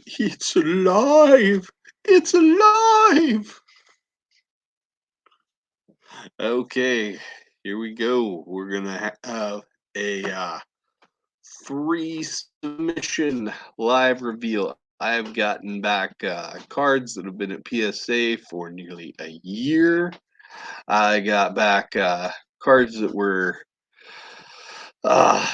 It's alive! It's alive! Okay, here we go. We're gonna have a 3 submission live reveal. I have gotten back cards that have been at PSA for nearly a year. I got back cards that were, uh,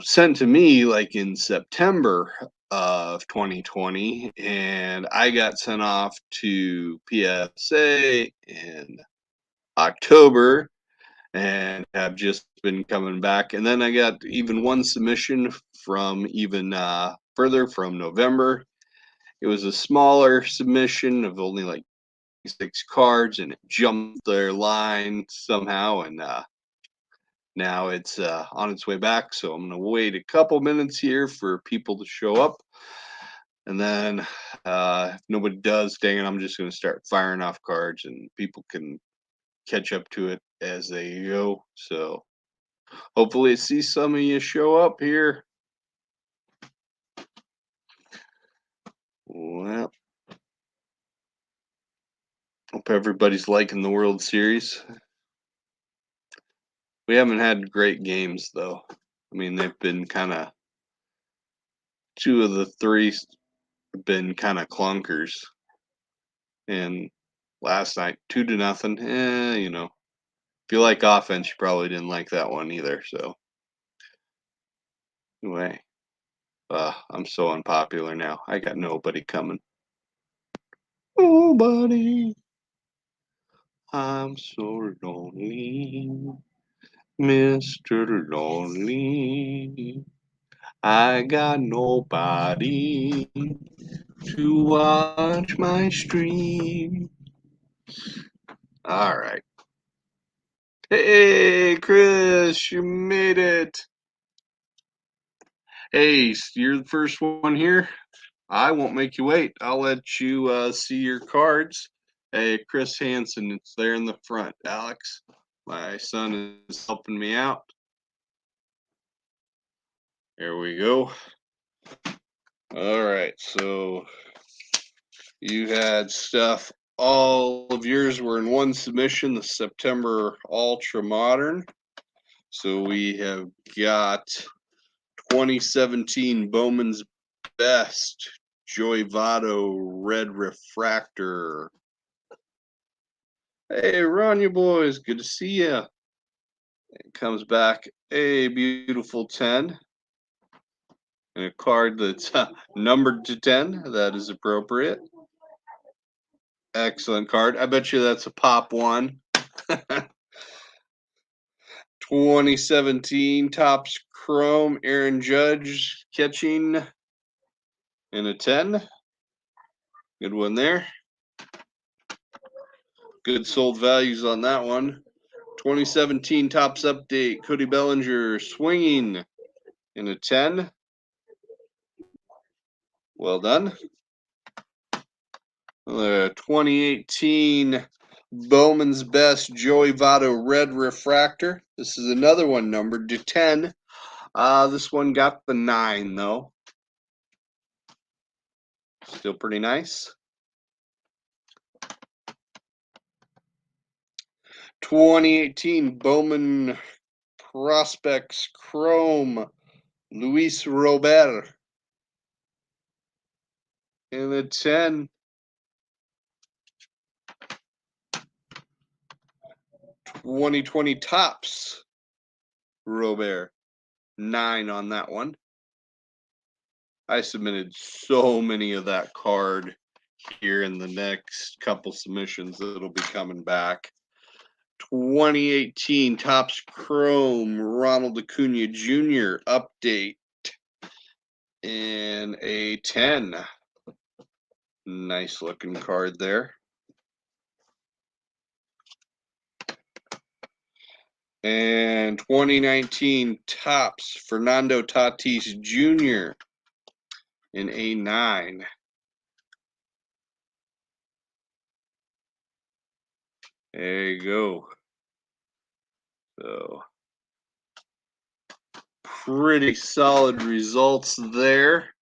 sent to me like in September of 2020, and I got sent off to PSA in October and have just been coming back. And then I got even one submission from even further from November. It was a smaller submission of only like 6 cards, and it jumped their line somehow, and now it's on its way back. So I'm going to wait a couple minutes here for people to show up. And then if nobody does, dang it, I'm just going to start firing off cards, and people can catch up to it as they go. So hopefully I see some of you show up here. Well, hope everybody's liking the World Series. We haven't had great games, though. I mean, they've been kind of, 2 of the 3 have been kind of clunkers. And last night, 2-0. If you like offense, you probably didn't like that one either. So, anyway, I'm so unpopular now. I got nobody coming. Nobody. I'm so lonely, Mr. Lonely. I got nobody to watch my stream. All right. Hey, Chris, you made it. Hey, you're the first one here. I won't make you wait. I'll let you see your cards. Hey, Chris Hansen, it's there in the front. Alex, my son is helping me out. There we go. All right, so you had stuff. All of yours were in one submission, the September Ultra Modern. So we have got 2017 Bowman's Best Joey Votto Red Refractor. Hey, Ron, you boys, good to see you. It comes back a beautiful 10 and a card that's numbered to 10. That is appropriate. Excellent card. I bet you that's a pop one. 2017 Tops Chrome Aaron Judge catching in a 10. Good one there. Good sold values on that one. 2017 Tops Update Cody Bellinger swinging in a 10. Well done. 2018 Bowman's Best Joey Votto Red Refractor. This is another one numbered to 10. This one got the 9, though. Still pretty nice. 2018 Bowman Prospects Chrome Luis Robert in the 10. 2020 Tops Robert, 9 on that one. I submitted so many of that card here in the next couple submissions that'll be coming back. 2018 Tops Chrome Ronald Acuna Jr. update in a 10. Nice looking card there. And 2019 Tops Fernando Tatis Jr. in a 9. There you go. So, pretty solid results there.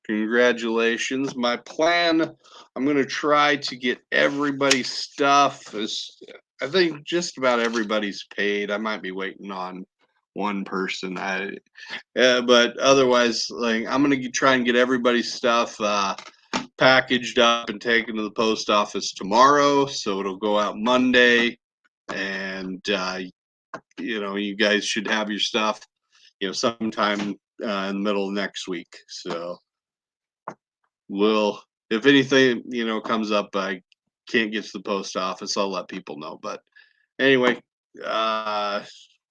Congratulations. My plan, I'm going to try to get everybody's stuff. I think just about everybody's paid. I might be waiting on one person. But otherwise, like I'm going to try and get everybody's stuff packaged up and taken to the post office tomorrow. So it'll go out Monday. And, you guys should have your stuff, sometime in the middle of next week. So if anything, comes up, I can't get to the post office, I'll let people know. But anyway,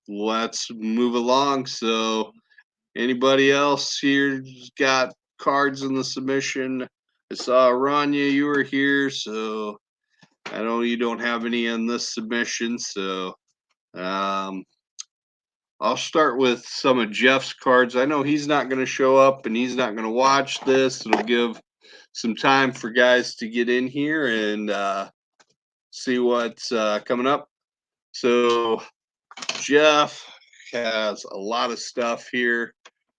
let's move along. So anybody else here got cards in the submission? I saw Rania, you were here, so I know you don't have any in this submission. So I'll start with some of Jeff's cards. I know he's not going to show up and he's not going to watch this. It'll give some time for guys to get in here and see what's coming up. So Jeff has a lot of stuff here.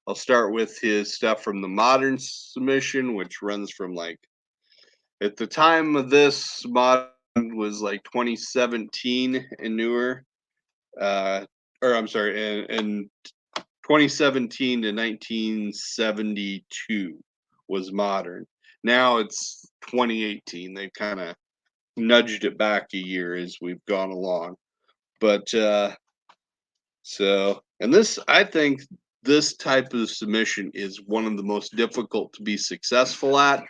I'll start with his stuff from the modern submission, which runs from at the time of this, modern was like 2017 and newer. Or I'm sorry, and 2017 to 1972 was modern. Now it's 2018. They've kind of nudged it back a year as we've gone along. But I think this type of submission is one of the most difficult to be successful at.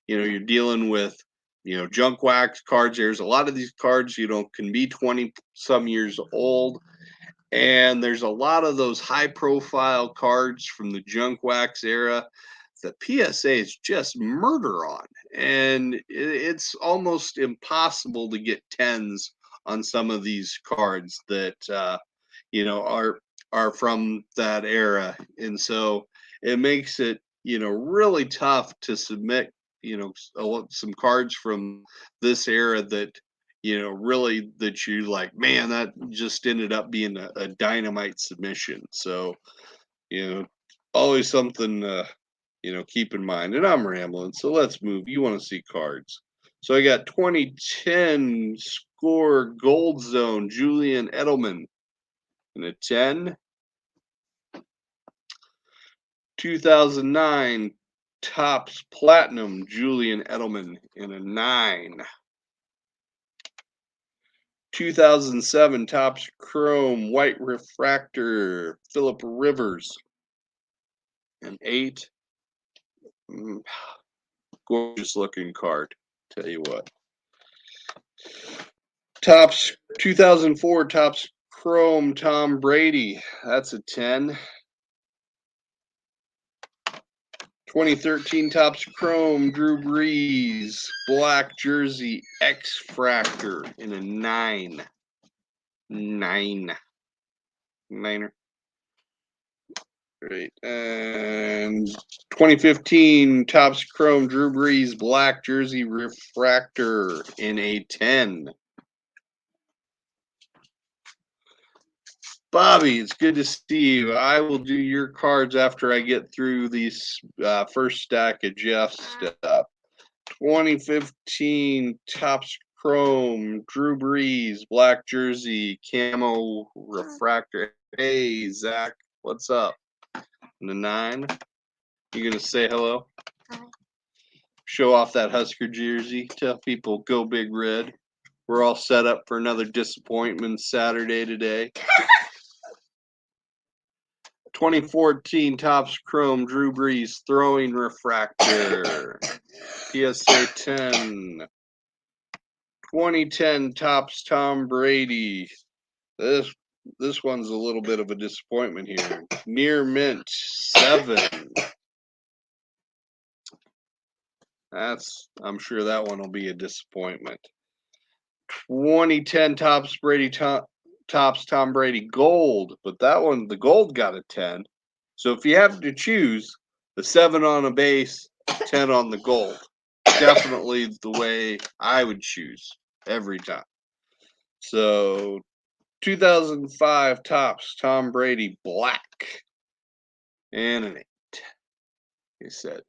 You're dealing with, junk wax cards. There's a lot of these cards, can be 20 some years old. And there's a lot of those high profile cards from the junk wax era that PSA is just murder on. And it's almost impossible to get 10s on some of these cards that, are from that era. And so it makes it, really tough to submit, some cards from this era that, really that you like, man, that just ended up being a dynamite submission. So, always something, keep in mind. And I'm rambling, so let's move. You want to see cards. So I got 2010 score gold zone, Julian Edelman in a 10. 2009 Tops Platinum, Julian Edelman in a 9. 2007 Tops Chrome White Refractor, Phillip Rivers, an 8. Gorgeous looking card, tell you what. Tops 2004 Tops Chrome Tom Brady, that's a 10. 2013 Tops Chrome Drew Brees, black jersey X-Fractor in a 9. 9. Niner. Great. And 2015 Tops Chrome Drew Brees, black jersey refractor in a 10. Bobby, it's good to see you. I will do your cards after I get through these first stack of Jeff's stuff. 2015 Tops Chrome Drew Brees, black jersey, camo refractor. Hey, Zach, what's up? In the 9. You gonna say hello? Hi. Show off that Husker jersey. Tell people go Big Red. We're all set up for another disappointment Saturday today. 2014 Tops Chrome Drew Brees throwing refractor. PSA 10. 2010 Tops Tom Brady. This one's a little bit of a disappointment here. Near mint 7. I'm sure that one will be a disappointment. 2010 Tops Brady Tops Tom Brady gold, but that one, the gold got a 10. So if you have to choose, the 7 on a base, 10 on the gold. Definitely the way I would choose every time. So 2005 Tops Tom Brady black and an 8. He said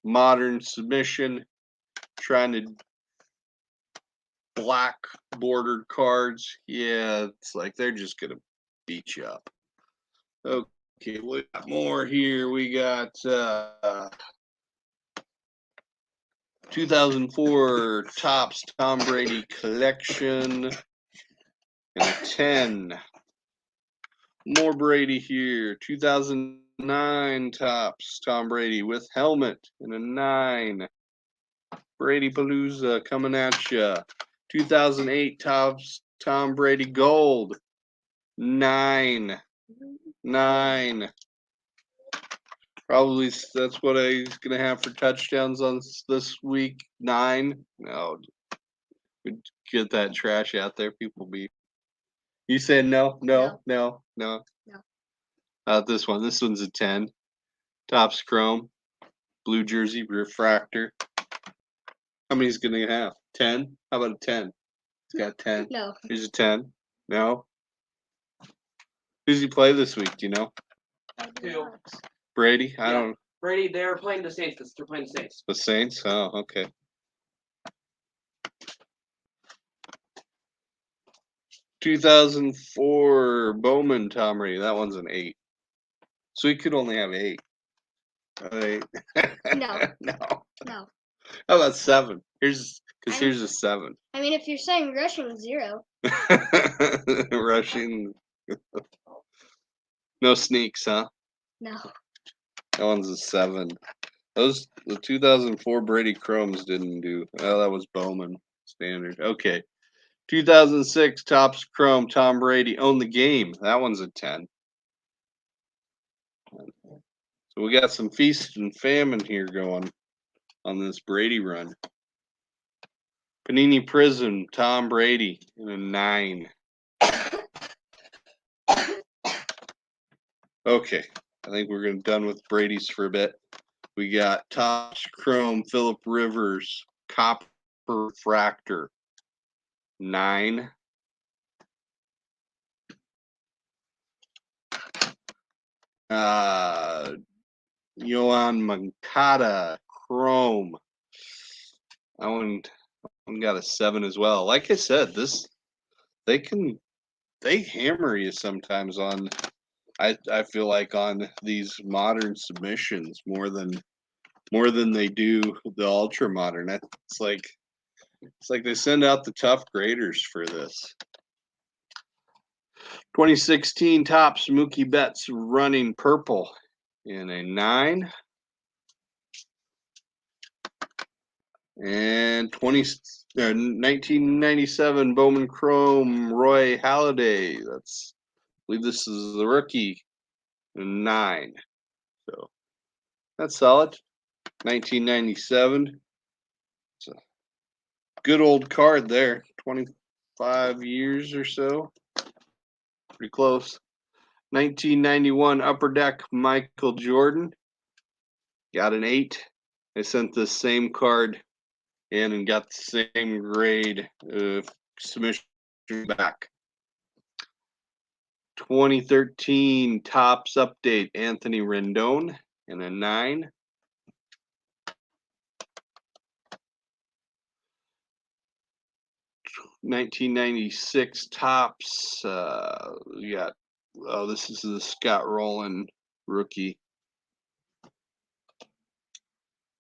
modern submission, trying to black bordered cards. Yeah, it's like they're just gonna beat you up. Okay, we got more here. We got 2004 Tops Tom Brady collection and a 10. More Brady here. 2009 Tops Tom Brady with helmet and a 9. Brady Palooza coming at you. 2008 Tops Tom Brady Gold. 9. 9. Probably that's what he's going to have for touchdowns on this week. 9. No. Get that trash out there. People be. You said no? No. This one. This one's a 10. Tops Chrome. Blue jersey refractor. How many is going to have? 10? How about a 10? He's got 10. No. Here's a 10. No. Who's he play this week? Do you know? 2. Brady? I don't. Brady, they're playing the Saints. They're playing the Saints. The Saints? Oh, okay. $2004 Bowman Tom Brady. That one's an 8. So he could only have 8. 8. No. No. No. How about 7? Here's a 7. I mean, if you're saying rushing, 0. Rushing. No sneaks, huh? No. That one's a 7. The 2004 Brady Chromes didn't do. Oh, that was Bowman standard. Okay. 2006 Tops Chrome Tom Brady owned the game. That one's a 10. So we got some feast and famine here going on this Brady run. Panini Prism Tom Brady in a 9. Okay, I think we're done with Brady's for a bit. We got Tops Chrome Phillip Rivers Copper Fractor 9. Yohan Moncada Chrome. That one got a 7 as well. Like I said, they hammer you sometimes on. I feel like on these modern submissions more than they do the ultra modern. It's like they send out the tough graders for this. 2016 Tops Mookie Betts running purple in a 9. And 1997 Bowman Chrome Roy Halladay. I believe this is the rookie. 9. So that's solid. 1997. It's a good old card there. 25 years or so. Pretty close. 1991 Upper Deck Michael Jordan. Got an 8. I sent this same card in and got the same grade of submission back. 2013 Tops Update Anthony Rendon in a 9. $1996 Tops. We got. Oh, this is the Scott Rowland rookie.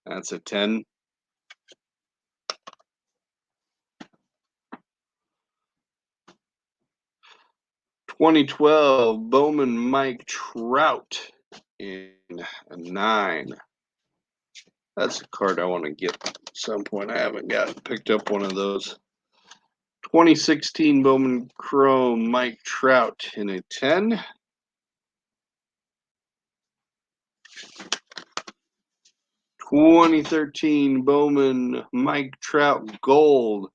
That's a 10. $2012 Bowman Mike Trout in a 9. That's a card I want to get at some point. I haven't picked up one of those. 2016 Bowman Chrome Mike Trout in a 10. $2013 Bowman Mike Trout Gold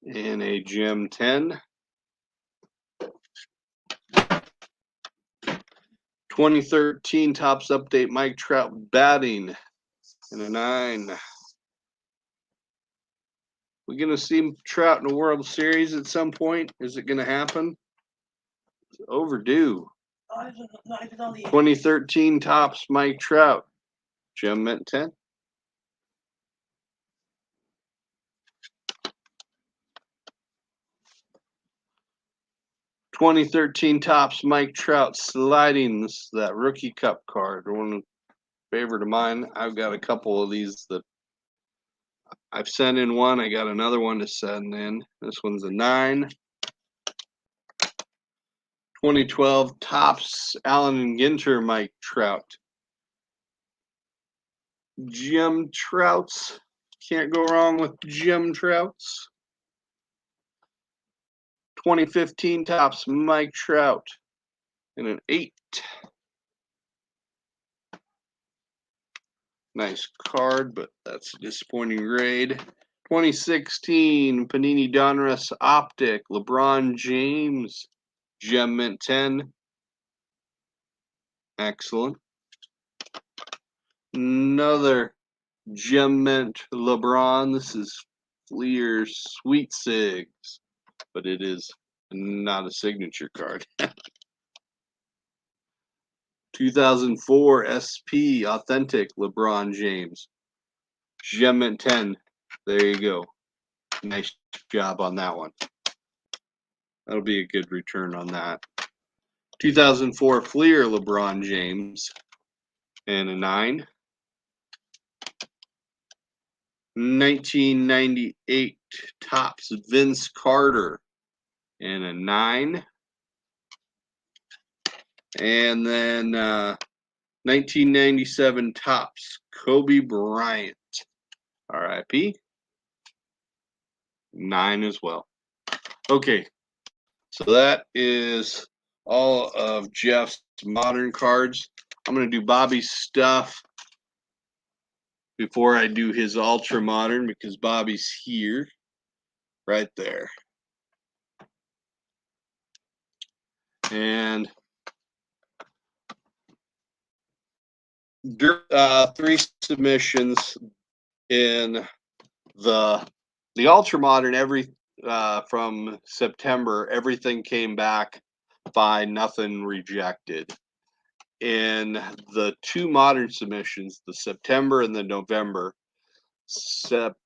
in a gem 10. 2013 Tops Update Mike Trout batting in a 9. We gonna see Trout in the World Series at some point? Is it gonna happen? It's overdue. 2013 Tops Mike Trout gem mint 10. 2013 Tops Mike Trout sliding. This is that rookie cup card. One favorite of mine. I've got a couple of these that I've sent in one. I got another one to send in. This one's a 9. 2012 Tops Allen and Ginter Mike Trout. Jim Trouts. Can't go wrong with Jim Trouts. 2015 Tops Mike Trout in an 8. Nice card, but that's a disappointing grade. 2016 Panini Donruss Optic LeBron James Gem Mint 10. Excellent. Another Gem Mint LeBron. This is Fleer Sweet Sigs, but it is not a signature card. 2004 SP Authentic LeBron James Gem Mint 10. There you go. Nice job on that one. That'll be a good return on that. 2004 Fleer LeBron James and a 9. 1998 Tops Vince Carter and a 9. And then 1997 Tops Kobe Bryant, RIP, 9 as well. Okay, so that is all of Jeff's modern cards. I'm going to do Bobby's stuff before I do his ultra modern because Bobby's here, right there. And 3 submissions in the ultra modern. From September, everything came back fine, nothing rejected. In the 2 modern submissions, the September and the November, September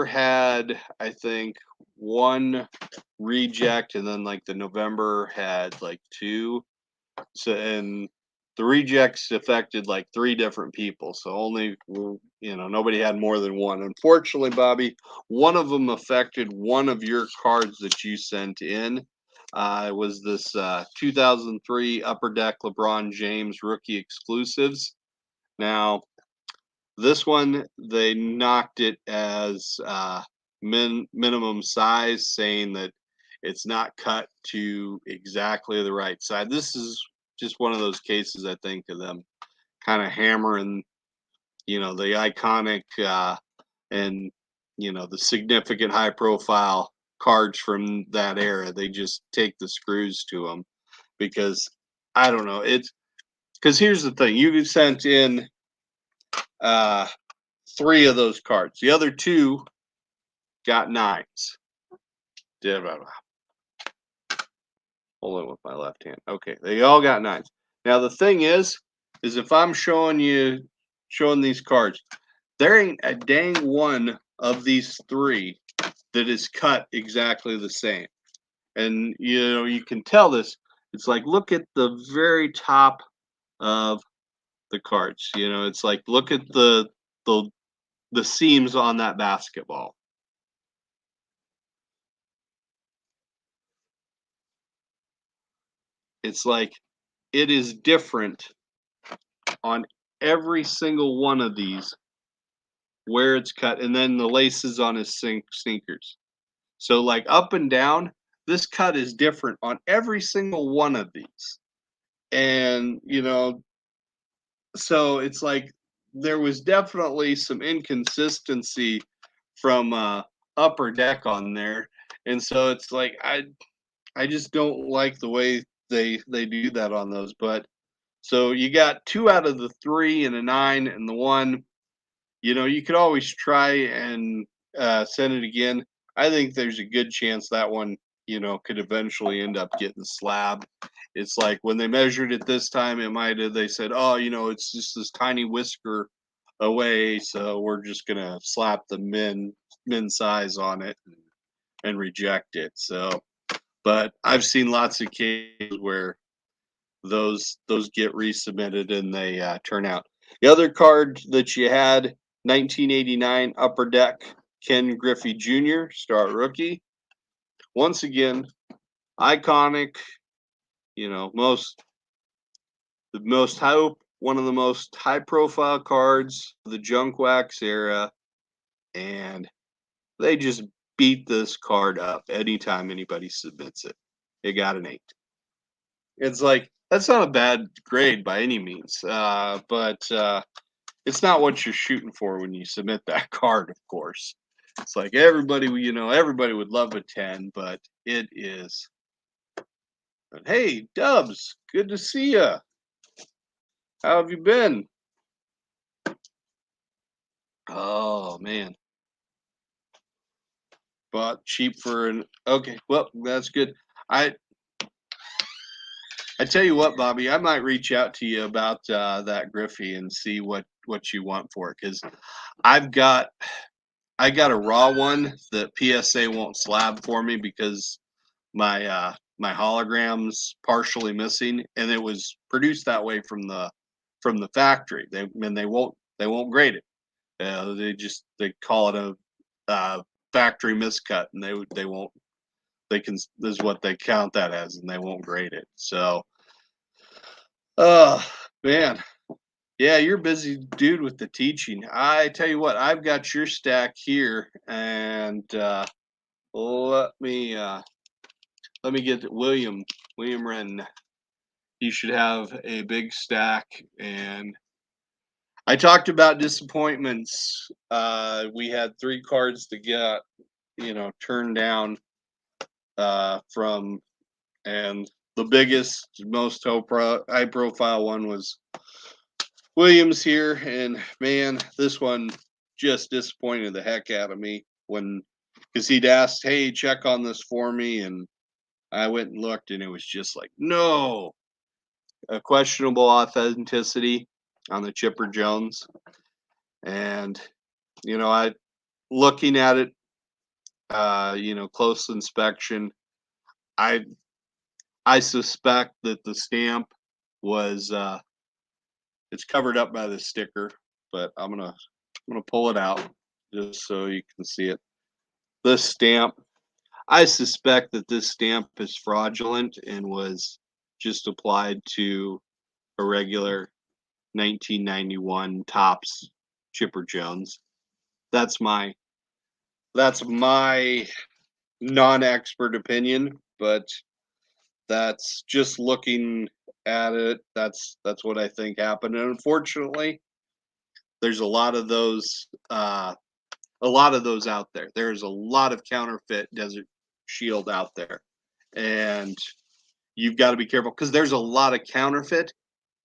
had, I think, 1 reject, and then like the November had like 2. So, and the rejects affected like 3 different people. So only, nobody had more than 1. Unfortunately, Bobby, one of them affected one of your cards that you sent in. It was this 2003 Upper Deck LeBron James rookie exclusives. Now, this one, they knocked it as minimum size, saying that it's not cut to exactly the right side. This is just one of those cases, I think, of them kind of hammering, the iconic and, the significant high profile cards from that era. They just take the screws to them because, I don't know, because here's the thing. You sent in 3 of those cards. The other 2 got 9s. Hold on with my left hand. Okay, they all got 9s. Now the thing is if I'm showing these cards, there ain't a dang one of these 3 that is cut exactly the same. And you can tell this. It's like, look at the very top of the cards. It's like, look at the seams on that basketball. It's like it is different on every single one of these where it's cut, and then the laces on his sneakers. So like up and down, this cut is different on every single one of these. And so it's like there was definitely some inconsistency from Upper Deck on there. And so it's like I just don't like the way they do that on those. But so you got 2 out of the 3 and a 9, and the 1, you could always try and send it again. I think there's a good chance that one, could eventually end up getting slabbed. It's like when they measured it this time, they said, oh, it's just this tiny whisker away, so we're just gonna slap the min size on it and reject it. So But I've seen lots of cases where those get resubmitted and they turn out. The other card that you had, 1989 Upper Deck, Ken Griffey Jr., star rookie. Once again, iconic. You know, one of the most high profile cards of the junk wax era, and they just beat this card up anytime anybody submits it. It got an 8. It's like, that's not a bad grade by any means, but it's not what you're shooting for when you submit that card, of course. It's like everybody would love a 10, but it is. But hey, Dubs, good to see you. How have you been? Oh man, bought cheap for an okay. Well, that's good. I I tell you what, Bobby, I might reach out to you about that Griffey and see what you want for it, because I've got I got a raw one that PSA won't slab for me because my hologram's partially missing, and it was produced that way from the factory. They won't grade it. They call it a factory miscut, and they won't they can this is what they count that as, and they won't grade it. So, oh man, yeah, you're a busy dude with the teaching. I tell you what, I've got your stack here, and let me get William Wren. He should have a big stack. And I talked about disappointments. We had 3 cards to get, turned down from, and the biggest, most high profile one was Williams here. And man, this one just disappointed the heck out of me because he'd asked, hey, check on this for me. And I went and looked, and it was just like, no, a questionable authenticity on the Chipper Jones. And, I looking at it, close inspection, I suspect that the stamp was it's covered up by the sticker, but I'm gonna pull it out just so you can see it. This stamp, I suspect that this stamp is fraudulent and was just applied to a regular 1991 Tops Chipper Jones. That's my non-expert opinion, but that's just looking at it. That's what I think happened. And unfortunately, there's a lot of those out there. There's a lot of counterfeit Desert Shield out there, and you've got to be careful because there's a lot of counterfeit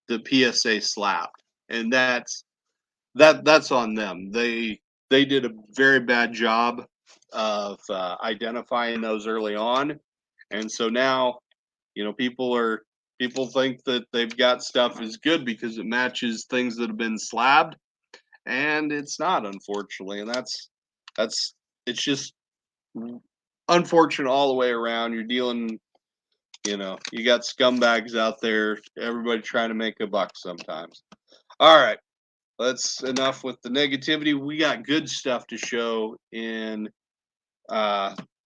the PSA slapped, and that's on them. They did a very bad job of identifying those early on, and so now people think that they've got stuff is good because it matches things that have been slabbed, and it's not, unfortunately. And it's just unfortunate all the way around. You're dealing, you got scumbags out there, everybody trying to make a buck sometimes. All right, that's enough with the negativity. We got good stuff to show in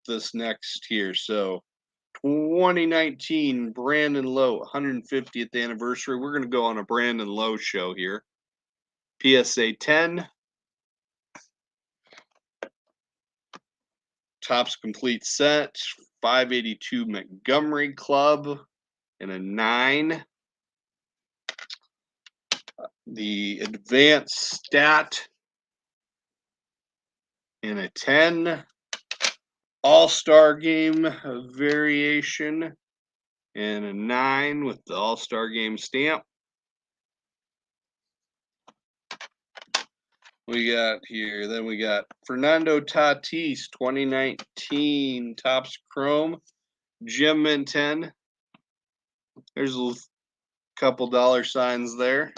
this next here. So 2019 Brandon Lowe 150th anniversary. We're going to go on a Brandon Lowe show here. PSA 10. Topps complete set. 582 Montgomery Club and a 9. The advanced stat in a 10. All-Star Game variation and a 9 with the All-Star Game stamp. We got Fernando Tatis 2019 Topps Chrome Gem Mint 10. There's a couple dollar signs there.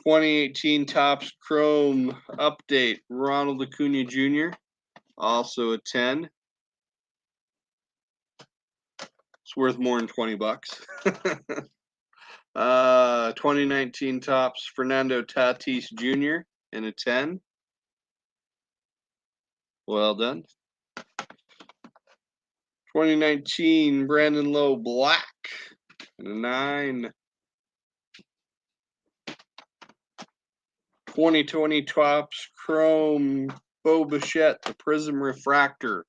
2018 Topps Chrome Update Ronald Acuna Jr. Also a 10. It's worth more than $20. 2019 Tops Fernando Tatis Jr. in a 10. Well done. 2019 Brandon Lowe Black in a 9. 2020 Tops Chrome Bo Bichette, the Prism Refractor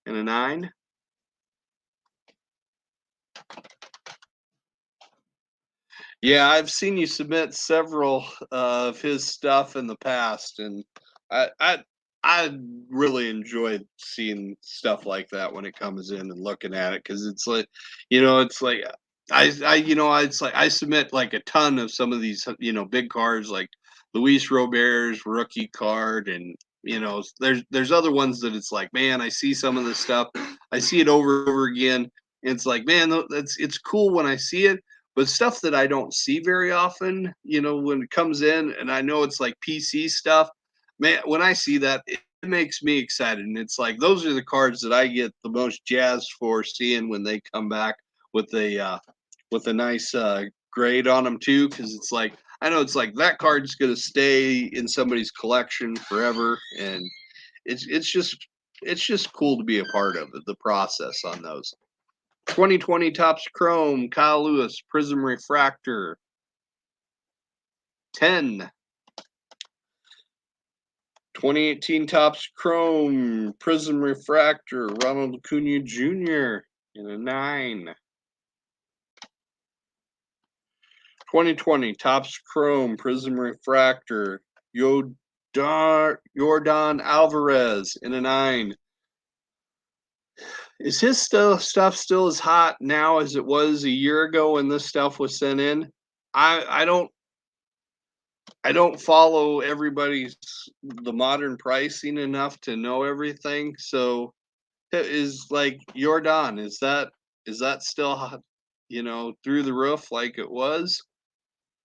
in a 9. Yeah, I've seen you submit several of his stuff in the past, and I really enjoyed seeing stuff like that when it comes in and looking at it, because it's like, it's like it's like I submit like a ton of some of these big cards like Luis Robert's rookie card, and there's other ones that it's like, man, I see some of this stuff, I see it over and over again, and it's like, man, it's cool when I see it. But stuff that I don't see very often, when it comes in, and I know it's like PC stuff, man, when I see that, it makes me excited. And it's like, those are the cards that I get the most jazzed for seeing when they come back with a nice grade on them too. Cause it's like, I know it's like that card's going to stay in somebody's collection forever. And it's just cool to be a part of the process on those. 2020 Tops Chrome, Kyle Lewis, Prism Refractor, 10. 2018 Tops Chrome, Prism Refractor, Ronald Acuna Jr. in a 9. 2020 Tops Chrome, Prism Refractor, Yordan Alvarez in a 9. Is his stuff still as hot now as it was a year ago when this stuff was sent in? I don't follow the modern pricing enough to know everything. So is like Yordan, is that still hot, through the roof like it was?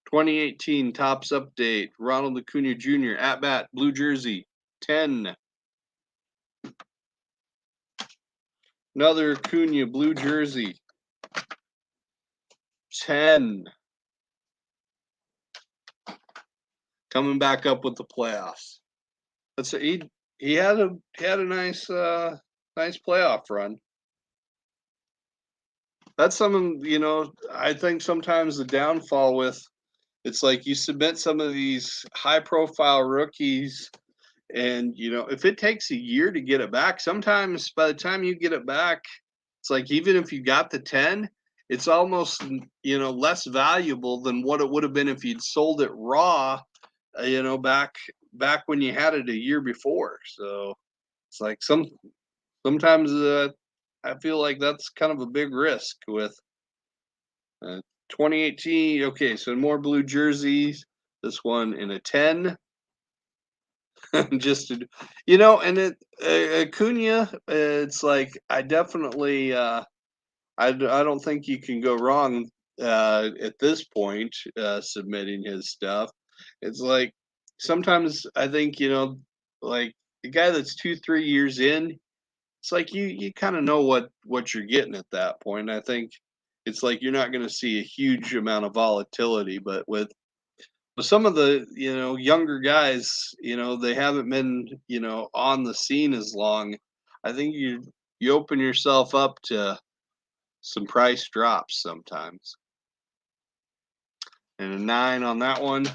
2018 Tops Update, Ronald Acuna Jr. at bat, blue jersey, 10. Another Acuna blue jersey, 10. Coming back up with the playoffs. He had a nice playoff run. That's something, I think sometimes the downfall with, it's like you submit some of these high profile rookies, and if it takes a year to get it back, sometimes by the time you get it back, it's like, even if you got the 10, it's almost less valuable than what it would have been if you'd sold it raw, back when you had it a year before. So it's like sometimes I feel like that's kind of a big risk with 2018. Okay, so more blue jerseys. This one in a 10. Just to, and Acuna, it's like, I definitely I don't think you can go wrong at this point submitting his stuff. It's like, sometimes I think, like the guy that's 2-3 years in, it's like you kind of know what you're getting at that point. I think it's like you're not going to see a huge amount of volatility, but with some of the younger guys, they haven't been on the scene as long. I think you open yourself up to some price drops sometimes. And a 9 on that one.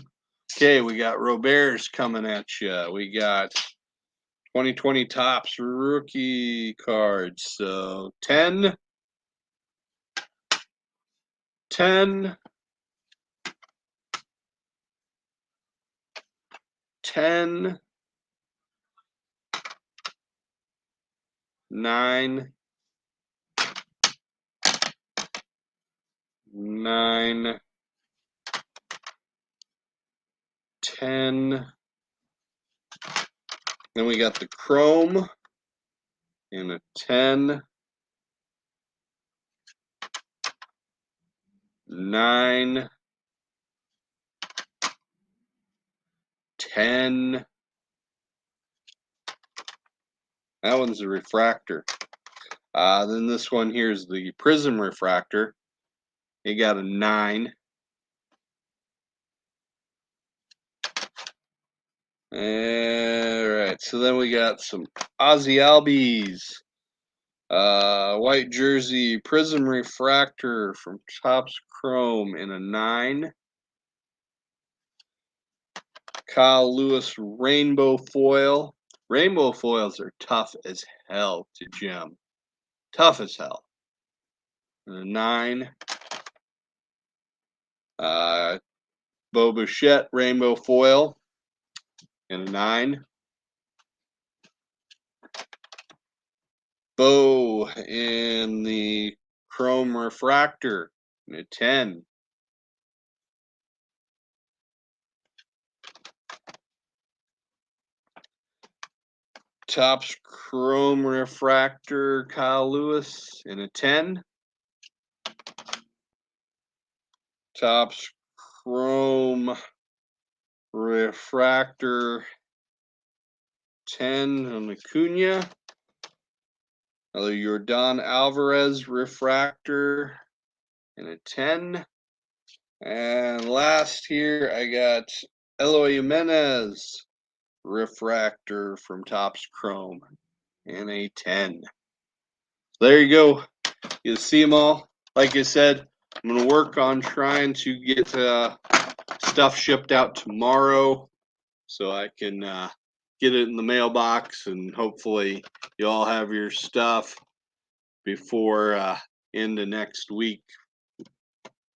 Okay, we got Robert's coming at you. We got 2020 Tops rookie cards. So 10, 10, 10, 9, 9, 10. Then we got the Chrome in a 10, 9, 10. That one's a refractor. Then this one here is the Prism Refractor. It got a 9. Alright, so then we got some Ozzy Albies. White jersey Prism Refractor from Tops Chrome in a 9. Kyle Lewis Rainbow Foil. Rainbow foils are tough as hell to gem. Tough as hell. In a 9. Bo Bichette Rainbow Foil in a 9. Bo in the Chrome Refractor in a 10. Tops Chrome Refractor Kyle Lewis in a 10. Tops Chrome Refractor 10 on Acuna. Another Yordan Alvarez Refractor in a 10. And last here, I got Eloy Jimenez Refractor from Tops Chrome in a 10. There you go. You see them all. Like I said, I'm going to work on trying to get stuff shipped out tomorrow so I can get it in the mailbox, and hopefully you all have your stuff before end of next week.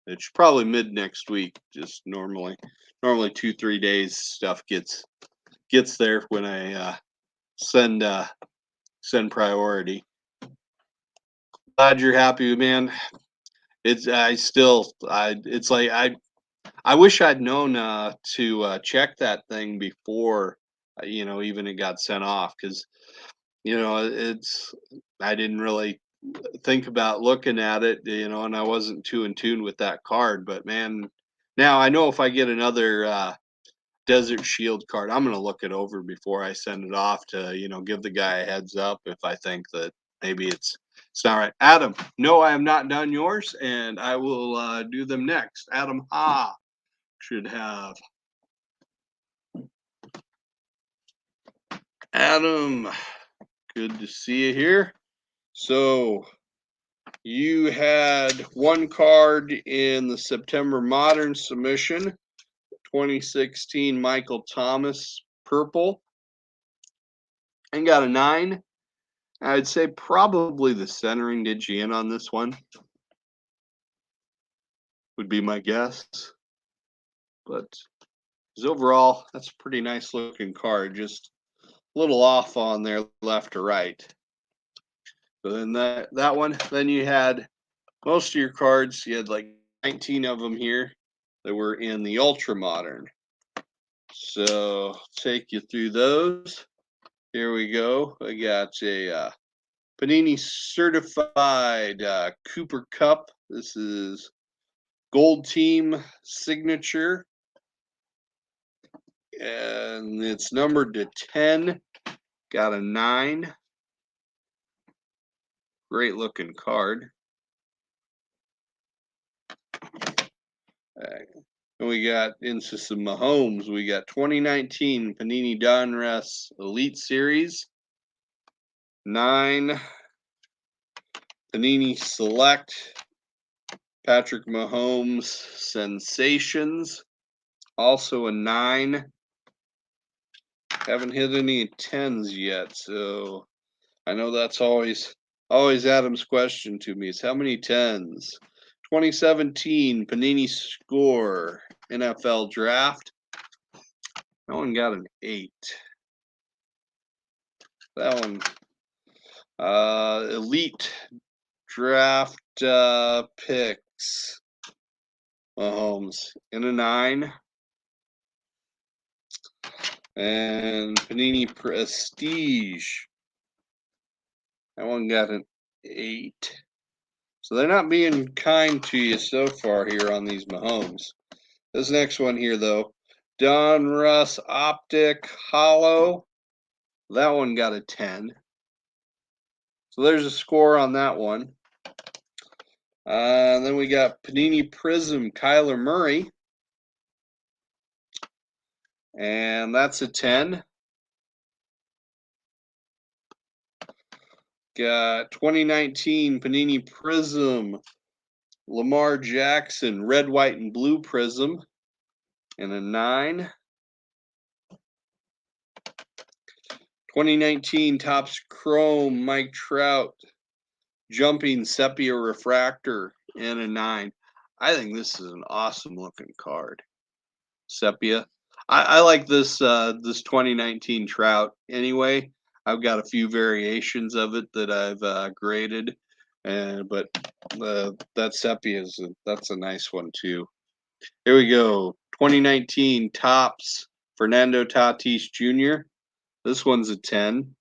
It's probably mid next week. Just normally 2-3 days stuff gets there when I send priority. Glad you're happy, man. It's like I wish I'd known to check that thing before even it got sent off, because I didn't really think about looking at it, and I wasn't too in tune with that card. But man, now I know if I get another Desert Shield card, I'm gonna look it over before I send it off to give the guy a heads up if I think that maybe it's not right. Adam, no, I have not done yours, and I will do them next. Adam Ha should have. Adam, good to see you here. So you had one card in the September Modern submission, 2016 Michael Thomas Purple, and got a 9. I'd say probably the centering did you in on this one, would be my guess. But overall, that's a pretty nice looking card. Just a little off on there, left to right. So then that one, then you had most of your cards. You had like 19 of them here that were in the Ultra Modern. So take you through those. Here we go. I got a Panini Certified Cooper Cup. This is Gold Team Signature, and it's numbered to 10. Got a 9. Great looking card. And we got into some Mahomes. We got 2019 Panini Donruss Elite Series 9. Panini Select Patrick Mahomes Sensations, also a 9. Haven't hit any 10s yet, so I know that's always Adam's question to me is how many 10s. 2017 Panini Score NFL Draft. That one got an 8. That one Elite Draft Picks Mahomes in a 9. And Panini Prestige, that one got an 8. So they're not being kind to you so far here on these Mahomes. This next one here, though, Donruss Optic Hollow, that one got a 10. So there's a score on that one. Then we got Panini Prism, Kyler Murray. And that's a 10. Got 2019 Panini Prism, Lamar Jackson, red, white, and blue Prism. And a 9. 2019 Tops Chrome, Mike Trout, jumping sepia refractor, and a 9. I think this is an awesome looking card. Sepia. I like this this 2019 Trout anyway. I've got a few variations of it that I've graded, but that sepia that's a nice one too. Here we go. 2019 Tops Fernando Tatis Jr. This one's a 10.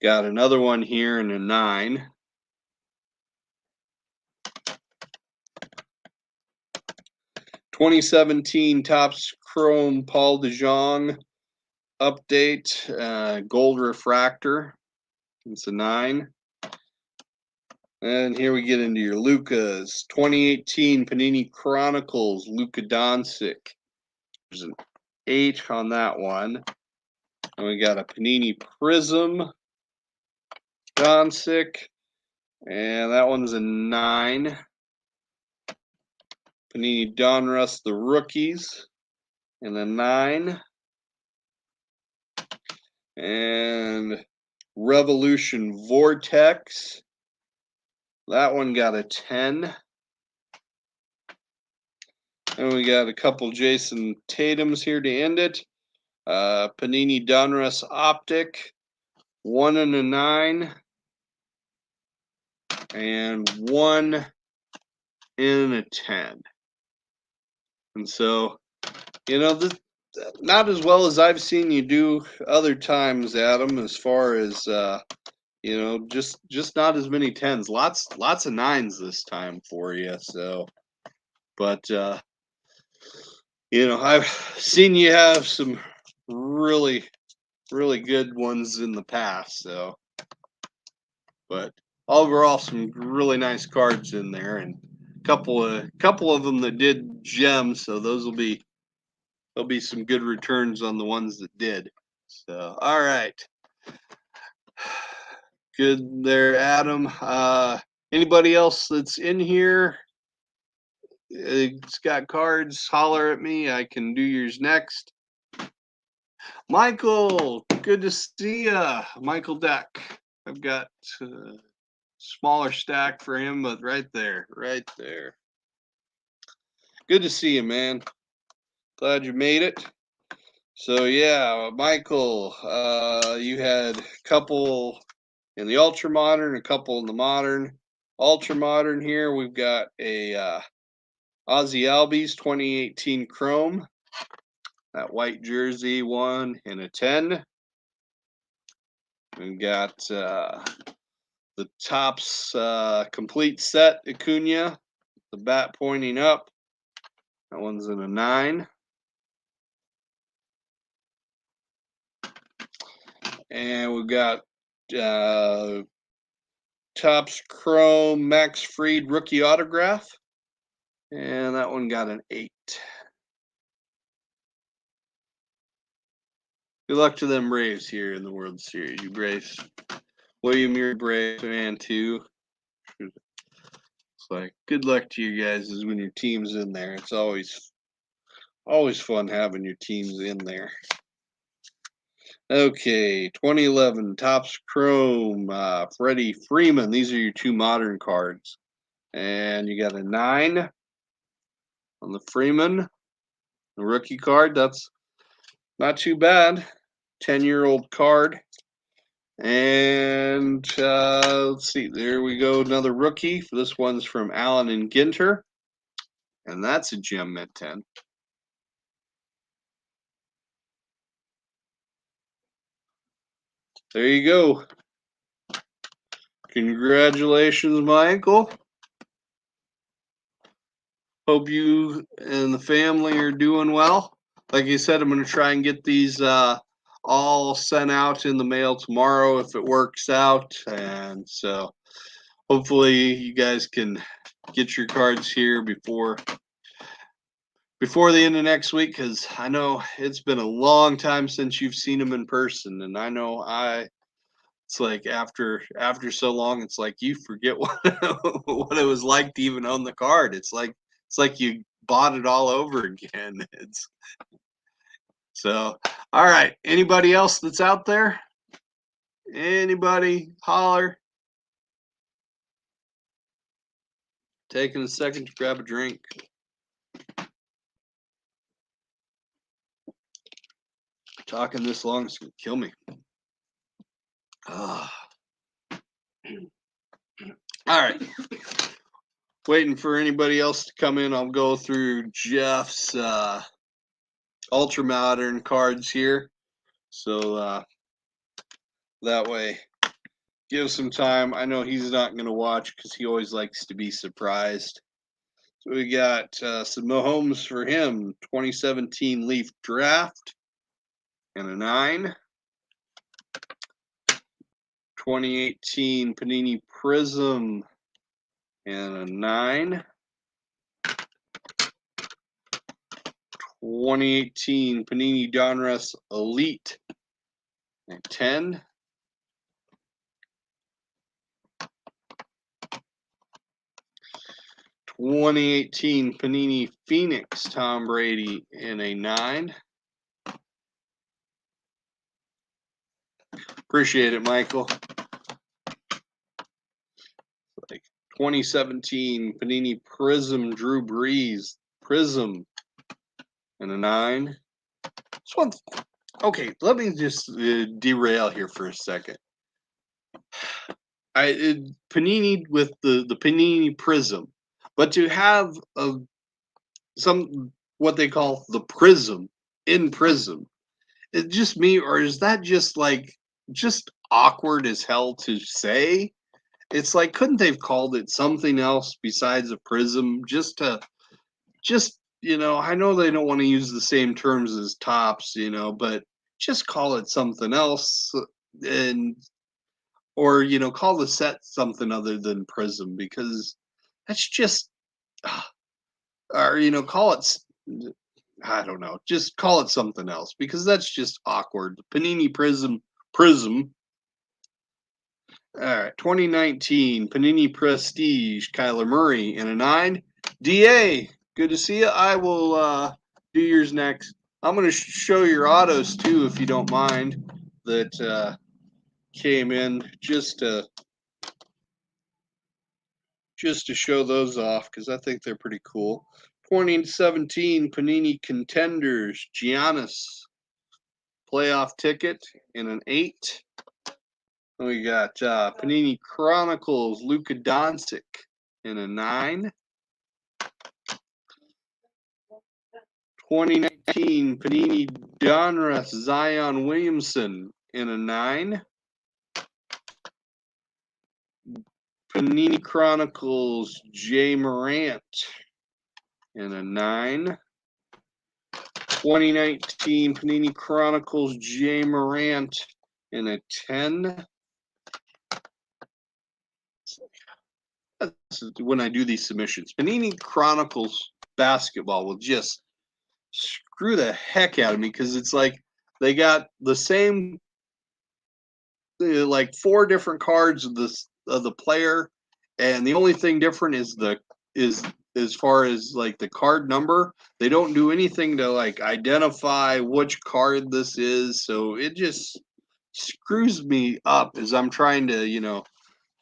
Got another one here and a 9. (2017) Tops Chrome Paul DeJong update, gold refractor. It's a 9. And here we get into your Lukas. 2018 Panini Chronicles Luka Doncic. There's an 8 on that one. And we got a Panini Prism Doncic, and that one's a 9. Panini Donruss, the Rookies, and a 9. And Revolution Vortex. That one got a 10. And we got a couple Jason Tatums here to end it. Panini Donruss Optic, 1 and a 9. And 1 and a 10. And so, you know, this not as well as I've seen you do other times, Adam, as far as you know, just not as many 10s. Lots of 9s this time for you. So, but you know, I've seen you have some really good ones in the past. So, but overall, some really nice cards in there, and couple of them that did gems. So there'll be some good returns on the ones that did. So, all right. Good there, Adam. Anybody else that's in here? It's got cards. Holler at me. I can do yours next. Michael, good to see ya. Michael Deck. I've got a smaller stack for him, but right there. Good to see you, man. Glad you made it. So yeah, Michael, you had a couple in the ultra modern, a couple in the modern. Ultra modern here, we've got a Ozzy Albies 2018 Chrome, that white jersey, 1 and a 10. We've got the Tops complete set Acuna, the bat pointing up. That one's in a 9. And we've got Tops Chrome Max Fried rookie autograph. And that one got an 8. Good luck to them Braves here in the World Series. You Braves. William, you're a Braves fan too. It's like good luck to you guys when your team's in there. It's always fun having your teams in there. Okay, 2011 Tops Chrome, Freddie Freeman. These are your 2 modern cards. And you got a 9 on the Freeman. The rookie card, that's not too bad. 10-year-old card. And let's see, there we go. Another rookie. This one's from Allen and Ginter. And that's a gem at 10. There you go. Congratulations, Michael. Hope you and the family are doing well. Like you said, I'm going to try and get these all sent out in the mail tomorrow if it works out. And so hopefully you guys can get your cards here before the end of next week, because I know it's been a long time since you've seen them in person, and I know it's like after so long, it's like you forget what what it was like to even own the card. It's like you bought it all over again. It's so all right. Anybody else that's out there? Anybody holler? Taking a second to grab a drink. Talking this long is gonna kill me. Ah. All right. Waiting for anybody else to come in. I'll go through Jeff's ultra modern cards here. So that way, give some time. I know he's not going to watch because he always likes to be surprised. So we got some Mahomes for him. 2017 Leaf Draft and a 9. 2018 Panini Prism and a 9. 2018 Panini Donruss Elite and 10. 2018 Panini Phoenix Tom Brady in a 9. Appreciate it, Michael. Like 2017 Panini Prism Drew Brees Prism and a 9. This one, okay, let me just derail here for a second. Panini with the Panini Prism, but to have some what they call the Prism in Prism, is just me, or is that just like just awkward as hell to say? It's like, couldn't they've called it something else besides a Prism? Just I know they don't want to use the same terms as Tops, but just call it something else, and or call the set something other than Prism, because that's just or call it, I don't know, just call it something else, because that's just awkward. Panini Prism. All right, 2019 Panini Prestige Kyler Murray in a 9. DA, good to see you. I will do yours next. I'm going to show your autos too, if you don't mind, that came in, just to show those off, because I think they're pretty cool. 2017 Panini Contenders Giannis playoff ticket in an 8. We got Panini Chronicles Luka Doncic in a 9. 2019 Panini Donruss Zion Williamson in a 9. Panini Chronicles Jay Morant in a 9. 2019 Panini Chronicles Jay Morant in a 10. When I do these submissions, Panini Chronicles basketball will just screw the heck out of me, because it's like they got the same like 4 different cards of the player, and the only thing different is as far as like the card number. They don't do anything to like identify which card this is, so it just screws me up as I'm trying to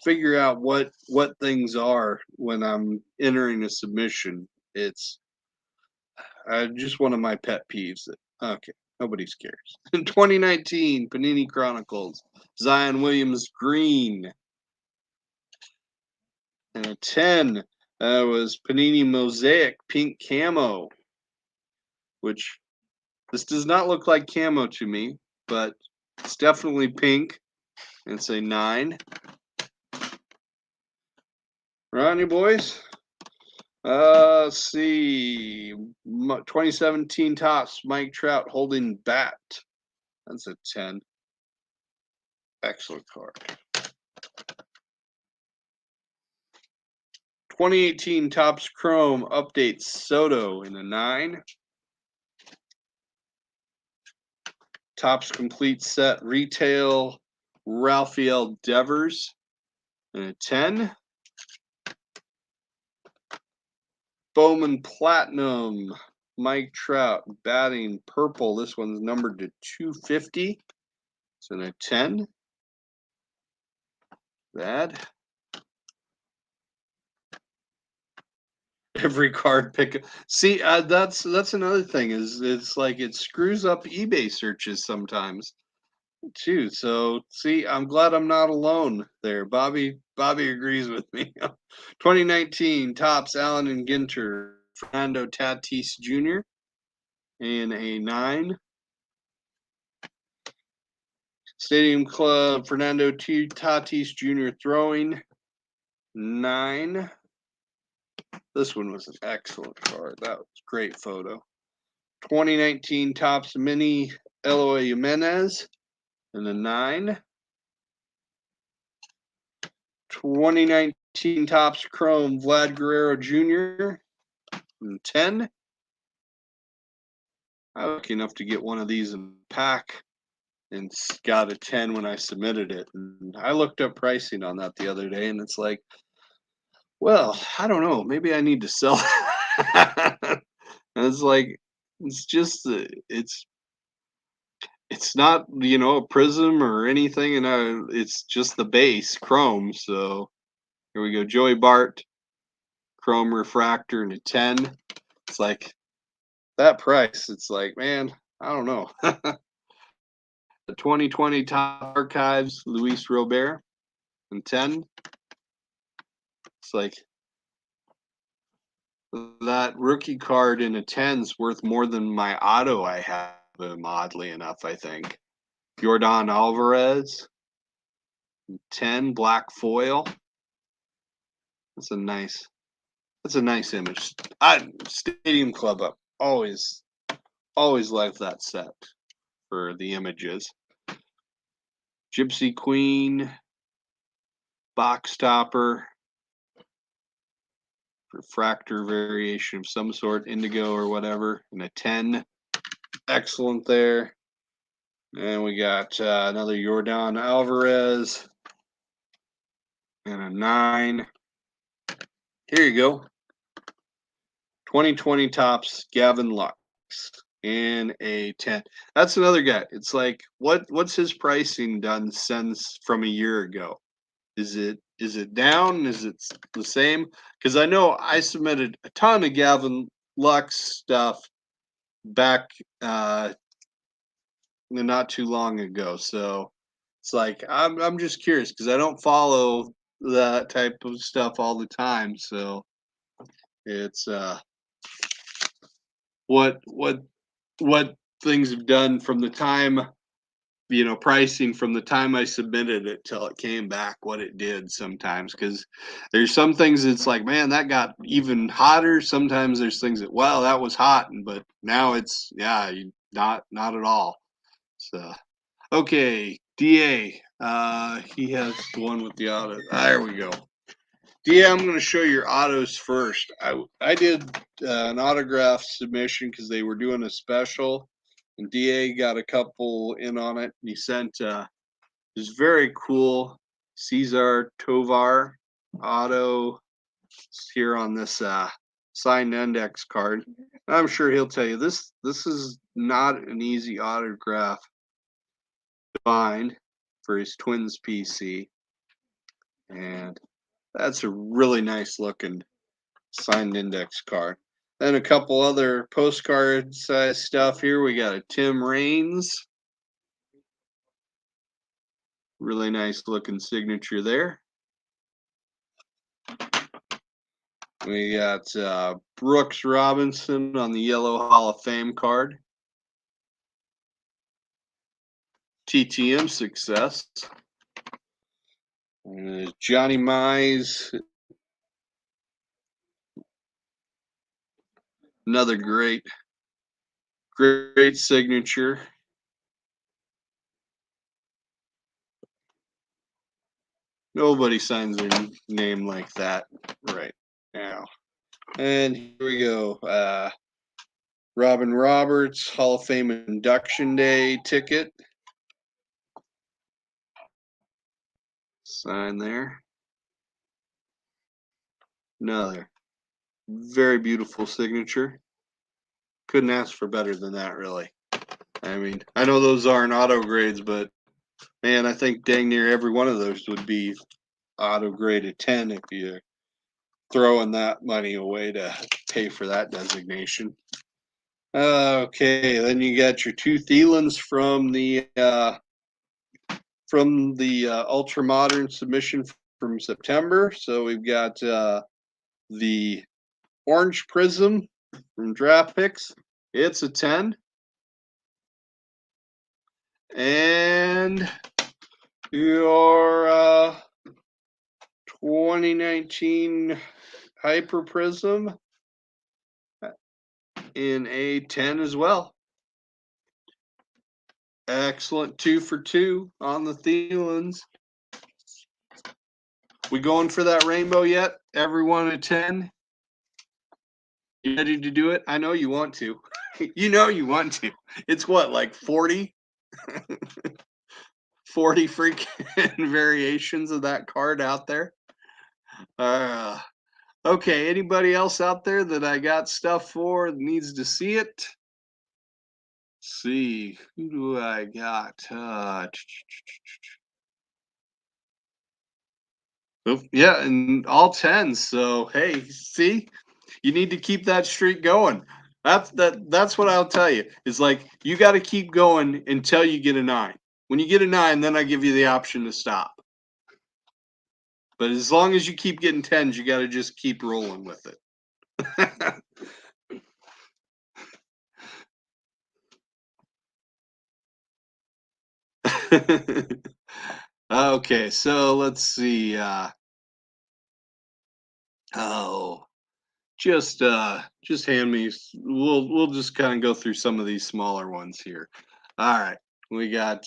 figure out what things are when I'm entering a submission. It's just one of my pet peeves. Okay, nobody cares. In 2019 Panini Chronicles Zion Williams Green and a 10. Was Panini Mosaic Pink Camo, which this does not look like camo to me, but it's definitely pink. And it's a 9. Ronnie boys. Let's see. 2017 Tops Mike Trout holding bat That's a 10. Excellent card. 2018 Tops Chrome update Soto in a 9. Tops complete set retail Rafael Devers in a 10. Bowman Platinum Mike Trout batting purple. This one's numbered to 250. It's in a 10. Bad. Every card pick. See, that's another thing. Is it's like it screws up eBay searches sometimes too. So see, I'm glad I'm not alone there. Bobby agrees with me. 2019 Tops Allen and Ginter Fernando Tatis Jr. in a 9. Stadium Club Fernando Tatis Jr. throwing 9. This one was an excellent card. That was a great photo. 2019 Tops Mini Eloy Jimenez in a 9. 2019 Tops Chrome Vlad Guerrero Jr. in 10. I was lucky enough to get one of these in a pack and got a 10 when I submitted it. And I looked up pricing on that the other day, and it's like, well, I don't know. Maybe I need to sell it. And it's like, it's just, it's not, a prism or anything, and it's just the base chrome. So here we go. Joey Bart, chrome refractor, and a 10. It's like that price. It's like, man, I don't know. The 2020 Top Archives, Luis Robert, and 10. It's like that rookie card in a 10's worth more than my auto I have him, oddly enough, I think. Jordan Alvarez, 10, black foil. That's a nice image. Stadium Club up. Always liked that set for the images. Gypsy Queen, box topper, refractor variation of some sort, indigo or whatever, and a 10. Excellent there. And we got another Jordan Alvarez and a 9. Here you go. 2020 Tops Gavin Lux in a 10. That's another guy. It's like, what's his pricing done since from a year ago? Is it down? Is it the same? Because I know I submitted a ton of Gavin Lux stuff back not too long ago. So it's like I'm just curious because I don't follow that type of stuff all the time. So it's what things have done from the time, pricing from the time I submitted it till it came back, what it did sometimes. Because there's some things it's like, man, that got even hotter. Sometimes there's things that, wow, that was hot, but now it's not at all. So okay, DA. He has the one with the auto. There we go. DA, I'm going to show your autos first. I did an autograph submission because they were doing a special, and DA got a couple in on it. And he sent this very cool Cesar Tovar auto here on this signed index card. I'm sure he'll tell you this is not an easy autograph to find for his Twins PC, and that's a really nice looking signed index card. Then a couple other postcard size stuff here. We got a Tim Raines. Really nice looking signature there. We got Brooks Robinson on the yellow Hall of Fame card. TTM success. Johnny Mize. Another great signature. Nobody signs their name like that right now. And here we go. Robin Roberts, Hall of Fame Induction Day ticket. Sign there. Another very beautiful signature. Couldn't ask for better than that, really. I mean, I know those aren't auto grades, but man, I think dang near every one of those would be auto graded 10 if you're throwing that money away to pay for that designation. Okay, then you got your two Thielens from the ultra modern submission from September. So we've got the orange prism from draft picks. It's a 10. And your 2019 Hyper Prism in a 10 as well. Excellent 2 for 2 on the Thielens. We going for that rainbow yet? Everyone a 10? You ready to do it? I know you want to. You know you want to. It's what, like 40? 40 freaking variations of that card out there. Okay, anybody else out there that I got stuff for that needs to see it? Let's see, who do I got? Yeah, and all 10s. So hey, see, you need to keep that streak going. That's what I'll tell you. Is like you got to keep going until you get a 9. When you get a 9, then I give you the option to stop. But as long as you keep getting 10s, you got to just keep rolling with it. Okay, so let's see. Just hand me. We'll just kind of go through some of these smaller ones here. All right, we got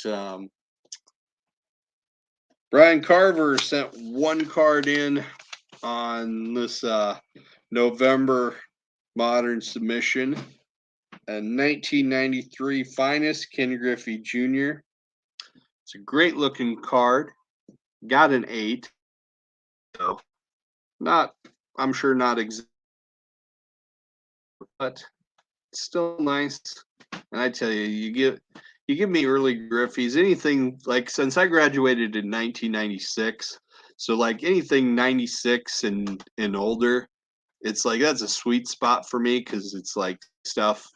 Brian Carver sent one card in on this November modern submission. A 1993 finest Ken Griffey Jr. It's a great looking card. Got an 8. So I'm sure not exact, but still nice. And I tell you, you give me early Griffies, anything like since I graduated in 1996, so like anything 96 and older, it's like that's a sweet spot for me because it's like stuff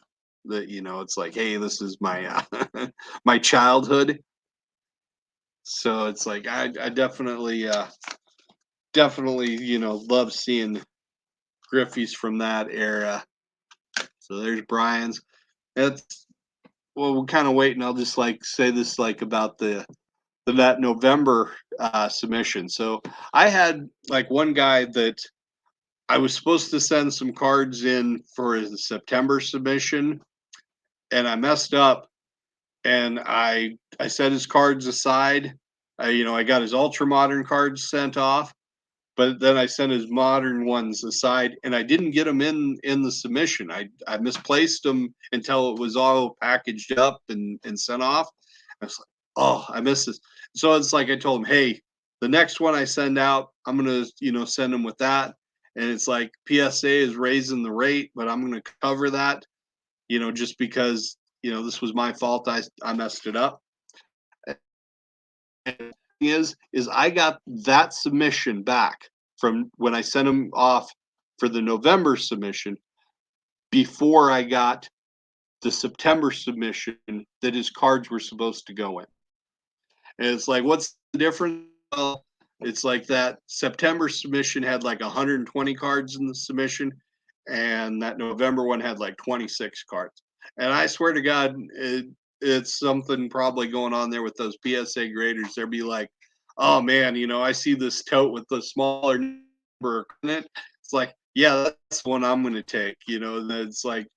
that it's like, hey, this is my my childhood. So it's like I definitely love seeing Griffies from that era. So there's Brian's. That's well, we're kind of waiting. I'll just like say this like about that November submission. So I had like one guy that I was supposed to send some cards in for his September submission, and I messed up, and I set his cards aside. I got his ultra modern cards sent off, but then I sent his modern ones aside, and I didn't get them in the submission. I misplaced them until it was all packaged up and sent off. I was like, oh, I missed this. So it's like I told him, hey, the next one I send out, I'm gonna send them with that. And it's like PSA is raising the rate, but I'm gonna cover that, just because this was my fault. I messed it up. And is I got that submission back from when I sent him off for the November submission before I got the September submission that his cards were supposed to go in. And it's like, what's the difference? Well, it's like that September submission had like 120 cards in the submission, and that November one had like 26 cards. And I swear to God, it's something probably going on there with those PSA graders. They'll be like, oh man, I see this tote with the smaller number in it. It's like, yeah, that's the one I'm going to take. It's like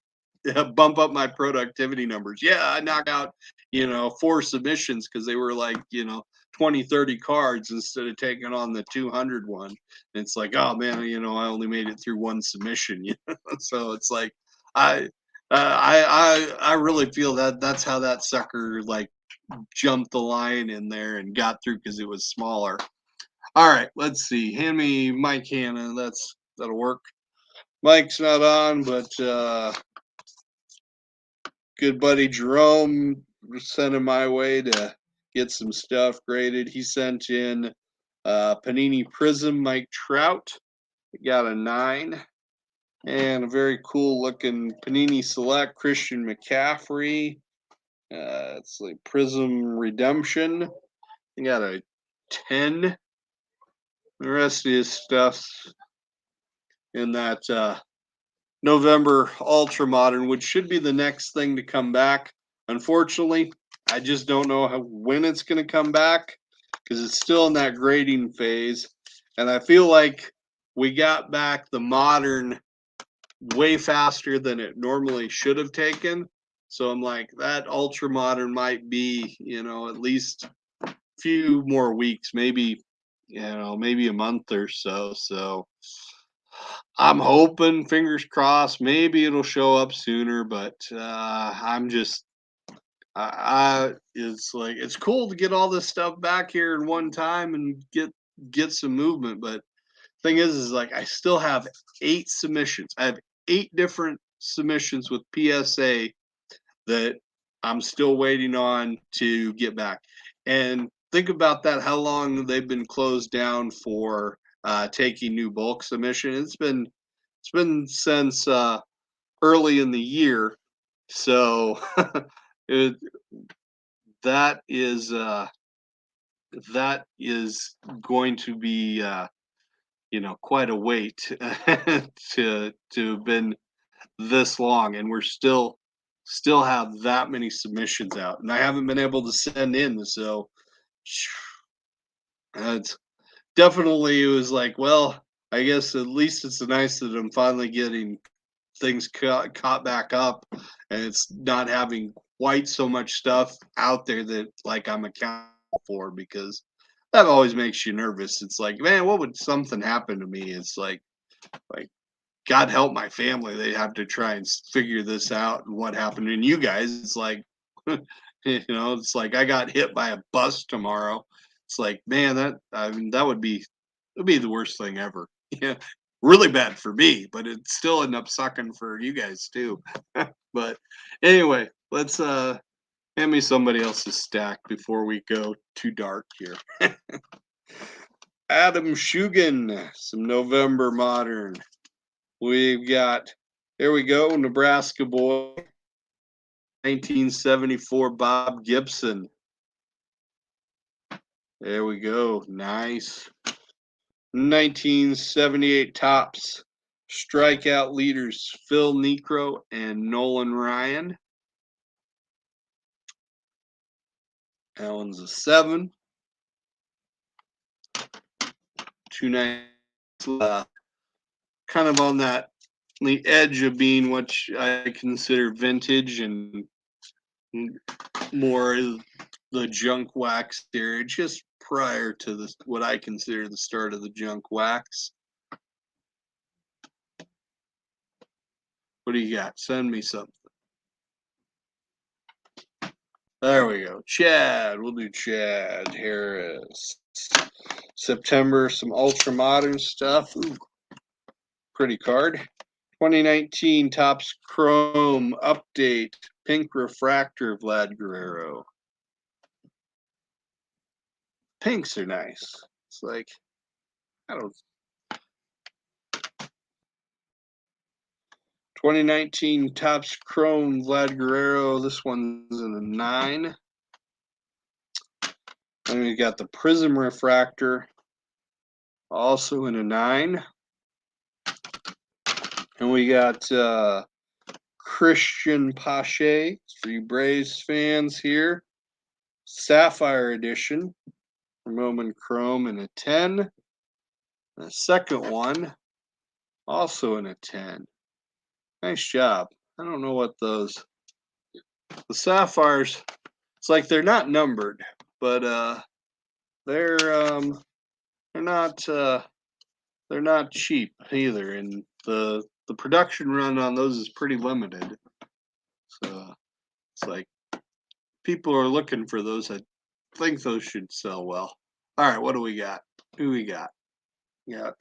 bump up my productivity numbers. Yeah, I knocked out, 4 submissions because they were like, 20, 30 cards instead of taking on the 200 one. And it's like, oh man, I only made it through 1 submission. So it's like, I really feel that that's how that sucker like jumped the line in there and got through because it was smaller. All right, let's see. Hand me Mike Hanna. That'll work. Mike's not on, but good buddy Jerome sent him my way to get some stuff graded. He sent in Panini Prism Mike Trout. Got a 9. And a very cool looking Panini Select Christian McCaffrey. It's like Prism Redemption. He got a 10. The rest of his stuff's in that November Ultra Modern, which should be the next thing to come back. Unfortunately, I just don't know when it's going to come back because it's still in that grading phase. And I feel like we got back the Modern way faster than it normally should have taken. So I'm like, that Ultra Modern might be, at least a few more weeks, maybe, maybe a month or so. So I'm hoping, fingers crossed, maybe it'll show up sooner, but I'm just, it's like, it's cool to get all this stuff back here in one time and get some movement. But thing is like, I still have 8 submissions. I have 8 different submissions with PSA that I'm still waiting on to get back. And think about that, how long they've been closed down for taking new bulk submission. It's been since early in the year. So it, that is going to be quite a wait to have been this long, and we're still have that many submissions out, and I haven't been able to send in. So it's definitely, it was like, well, I guess at least it's nice that I'm finally getting things caught back up, and it's not having quite so much stuff out there that like I'm accountable for, because that always makes you nervous. It's like, man, what would something happen to me? It's like God help my family. They have to try and figure this out and what happened. And you guys, it's like, it's like I got hit by a bus tomorrow. It's like, man, that would be the worst thing ever. Yeah, really bad for me, but it still ended up sucking for you guys too. But anyway, let's hand me somebody else's stack before we go too dark here. Adam Shugan, some November Modern. We've got, here we go, Nebraska boy, 1974 Bob Gibson. There we go, nice. 1978 Tops strikeout leaders, Phil Niekro and Nolan Ryan. That one's a 7. 290, kind of on the edge of being what I consider vintage and more the junk wax era, just prior to what I consider the start of the junk wax. What do you got? Send me something. There we go. Chad. We'll do Chad Harris. September, some ultra modern stuff. Ooh, pretty card. 2019 Tops Chrome Update. Pink Refractor Vlad Guerrero. Pinks are nice. It's like, I don't. 2019 Tops Chrome Vlad Guerrero. This one's in a 9. And we got the Prism Refractor, also in a 9. And we got Christian Pache for you Braves fans here. Sapphire Edition from Roman Chrome in a 10. The second one, also in a 10. Nice job. I don't know what the sapphires. It's like they're not numbered, but they're not they're not cheap either, and the production run on those is pretty limited. So it's like people are looking for those. I think those should sell well. All right, what do we got? Who we got? Got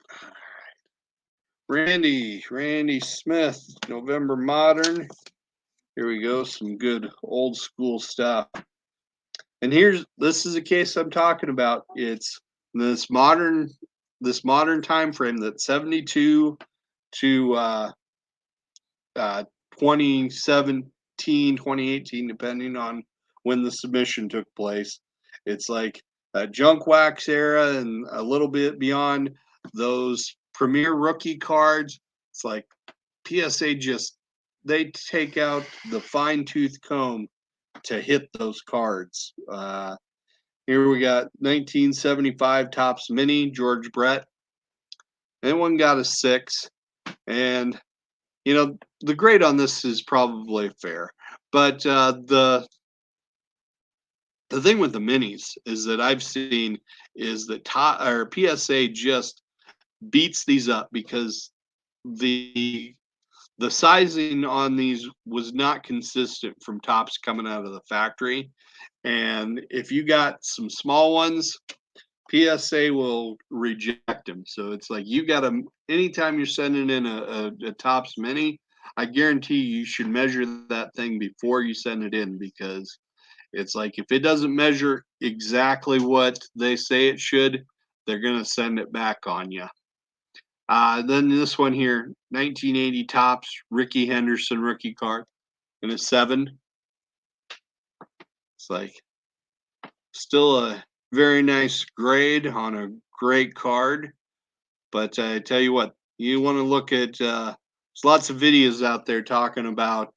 Randy Smith, November Modern. Here we go, some good old school stuff. And this is a case I'm talking about. It's this modern time frame, that 72 to 2017, 2018, depending on when the submission took place. It's like a junk wax era and a little bit beyond those premier rookie cards. It's like PSA they take out the fine tooth comb to hit those cards. Here we got 1975 Tops Mini, George Brett. And one got a 6. And, the grade on this is probably fair. But the thing with the minis is that I've seen is that PSA just beats these up because the sizing on these was not consistent from Tops coming out of the factory. And if you got some small ones, PSA will reject them. So it's like you got to, anytime you're sending in a Tops Mini, I guarantee you should measure that thing before you send it in, because it's like if it doesn't measure exactly what they say it should, they're going to send it back on you. Then this one here, 1980 Tops, Ricky Henderson rookie card in a 7. It's like still a very nice grade on a great card. But I tell you what, you want to look at, there's lots of videos out there talking about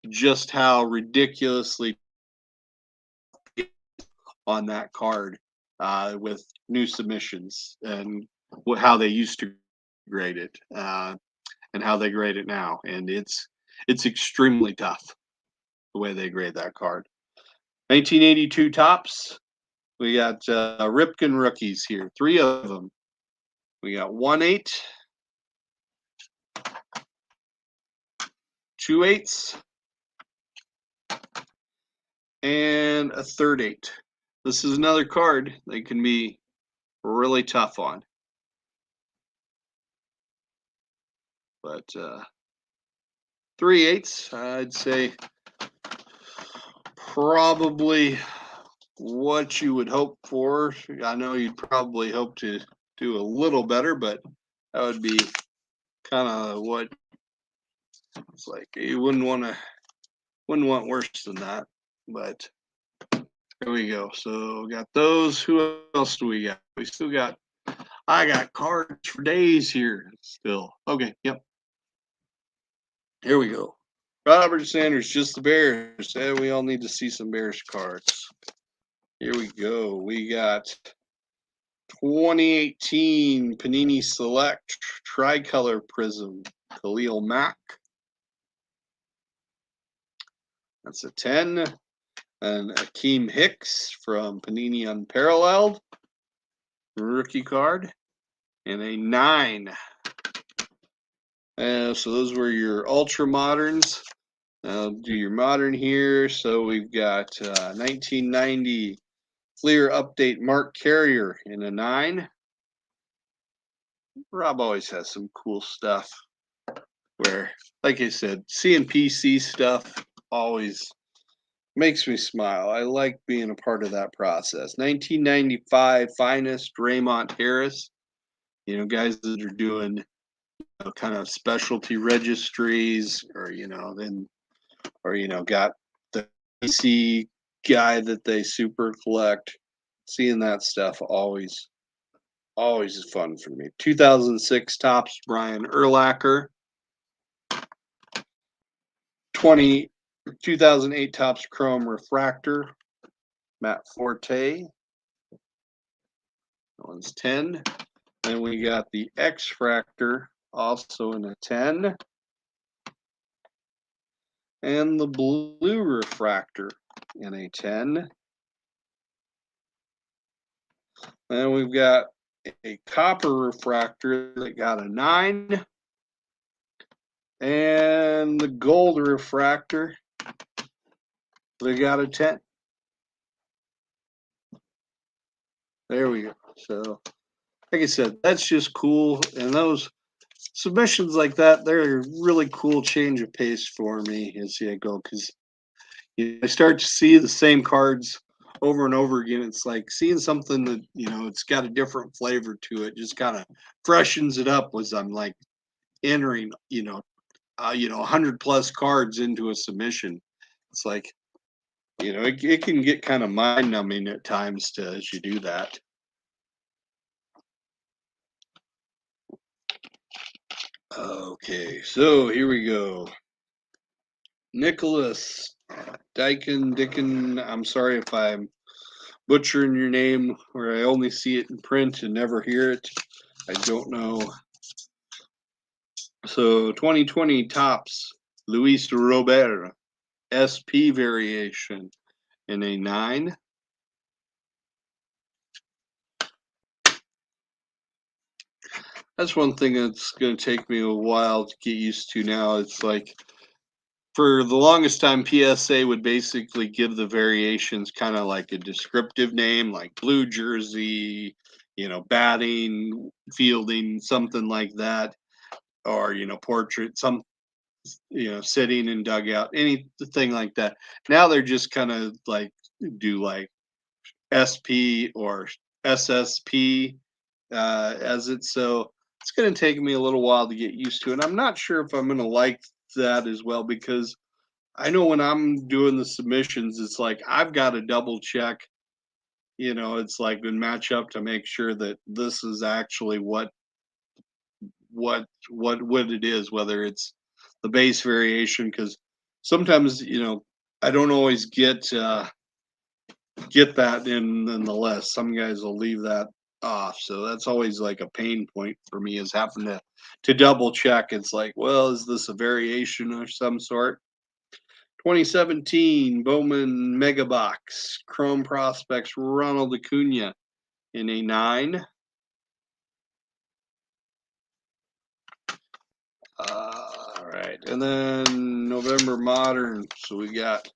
just how ridiculously on that card with new submissions and how they used to grade it and how they grade it now. And it's extremely tough the way they grade that card. 1982 Tops. We got Ripken Rookies here, 3 of them. We got 1/8, 2/8, and a 3/8. This is another card they can be really tough on. But 3/8, I'd say probably what you would hope for. I know you'd probably hope to do a little better, but that would be kind of what it's like. You wouldn't want worse than that. But here we go. So we got those. Who else do we got? We still got. I got cards for days here still. Okay. Yep. Here we go. Robert Sanders, just the Bears. We all need to see some Bears cards. Here we go. We got 2018 Panini Select Tricolor Prism, Khalil Mack. That's a 10. And Akeem Hicks from Panini Unparalleled, rookie card, and a 9. So those were your Ultra Moderns. I'll do your Modern here. So we've got 1990 Clear Update Mark Carrier in a 9. Rob always has some cool stuff where, like I said, seeing PC stuff always makes me smile. I like being a part of that process. 1995 Finest Raymond Harris. Guys that are doing kind of specialty registries, or got the PC guy that they super collect. Seeing that stuff always is fun for me. 2006 Tops Brian Urlacher. 2008 Tops Chrome Refractor Matt Forte. That one's 10. Then we got the X-Fractor, also in a 10. And the blue refractor in a 10. And we've got a copper refractor that got a 9. And the gold refractor, they got a 10. There we go. So, like I said, that's just cool. And those submissions like that, they're a really cool change of pace for me as I go, because I start to see the same cards over and over again. It's like seeing something that, it's got a different flavor to it, just kind of freshens it up as I'm like entering, 100 plus cards into a submission. It's like, it can get kind of mind numbing at times as you do that. Okay, so here we go. Nicholas Dicken, I'm sorry if I'm butchering your name, where I only see it in print and never hear it. I don't know. So 2020 Tops, Luis Robert, SP variation in a 9. That's one thing that's going to take me a while to get used to now. It's like, for the longest time, PSA would basically give the variations kind of like a descriptive name, like blue jersey, batting, fielding, something like that, or, portrait, sitting in dugout, anything like that. Now they're just kind of like do like SP or SSP as it. So it's going to take me a little while to get used to it. And I'm not sure if I'm going to like that as well, because I know when I'm doing the submissions, it's like I've got to double check, it's like and match up to make sure that this is actually what it is, whether it's the base variation, because sometimes, I don't always get that in the list. Some guys will leave that off, so that's always like a pain point for me, is having to double check. It's like, well, is this a variation of some sort? 2017 Bowman Mega Box Chrome Prospects Ronald Acuna in a 9. All right, and then November Modern. So we got,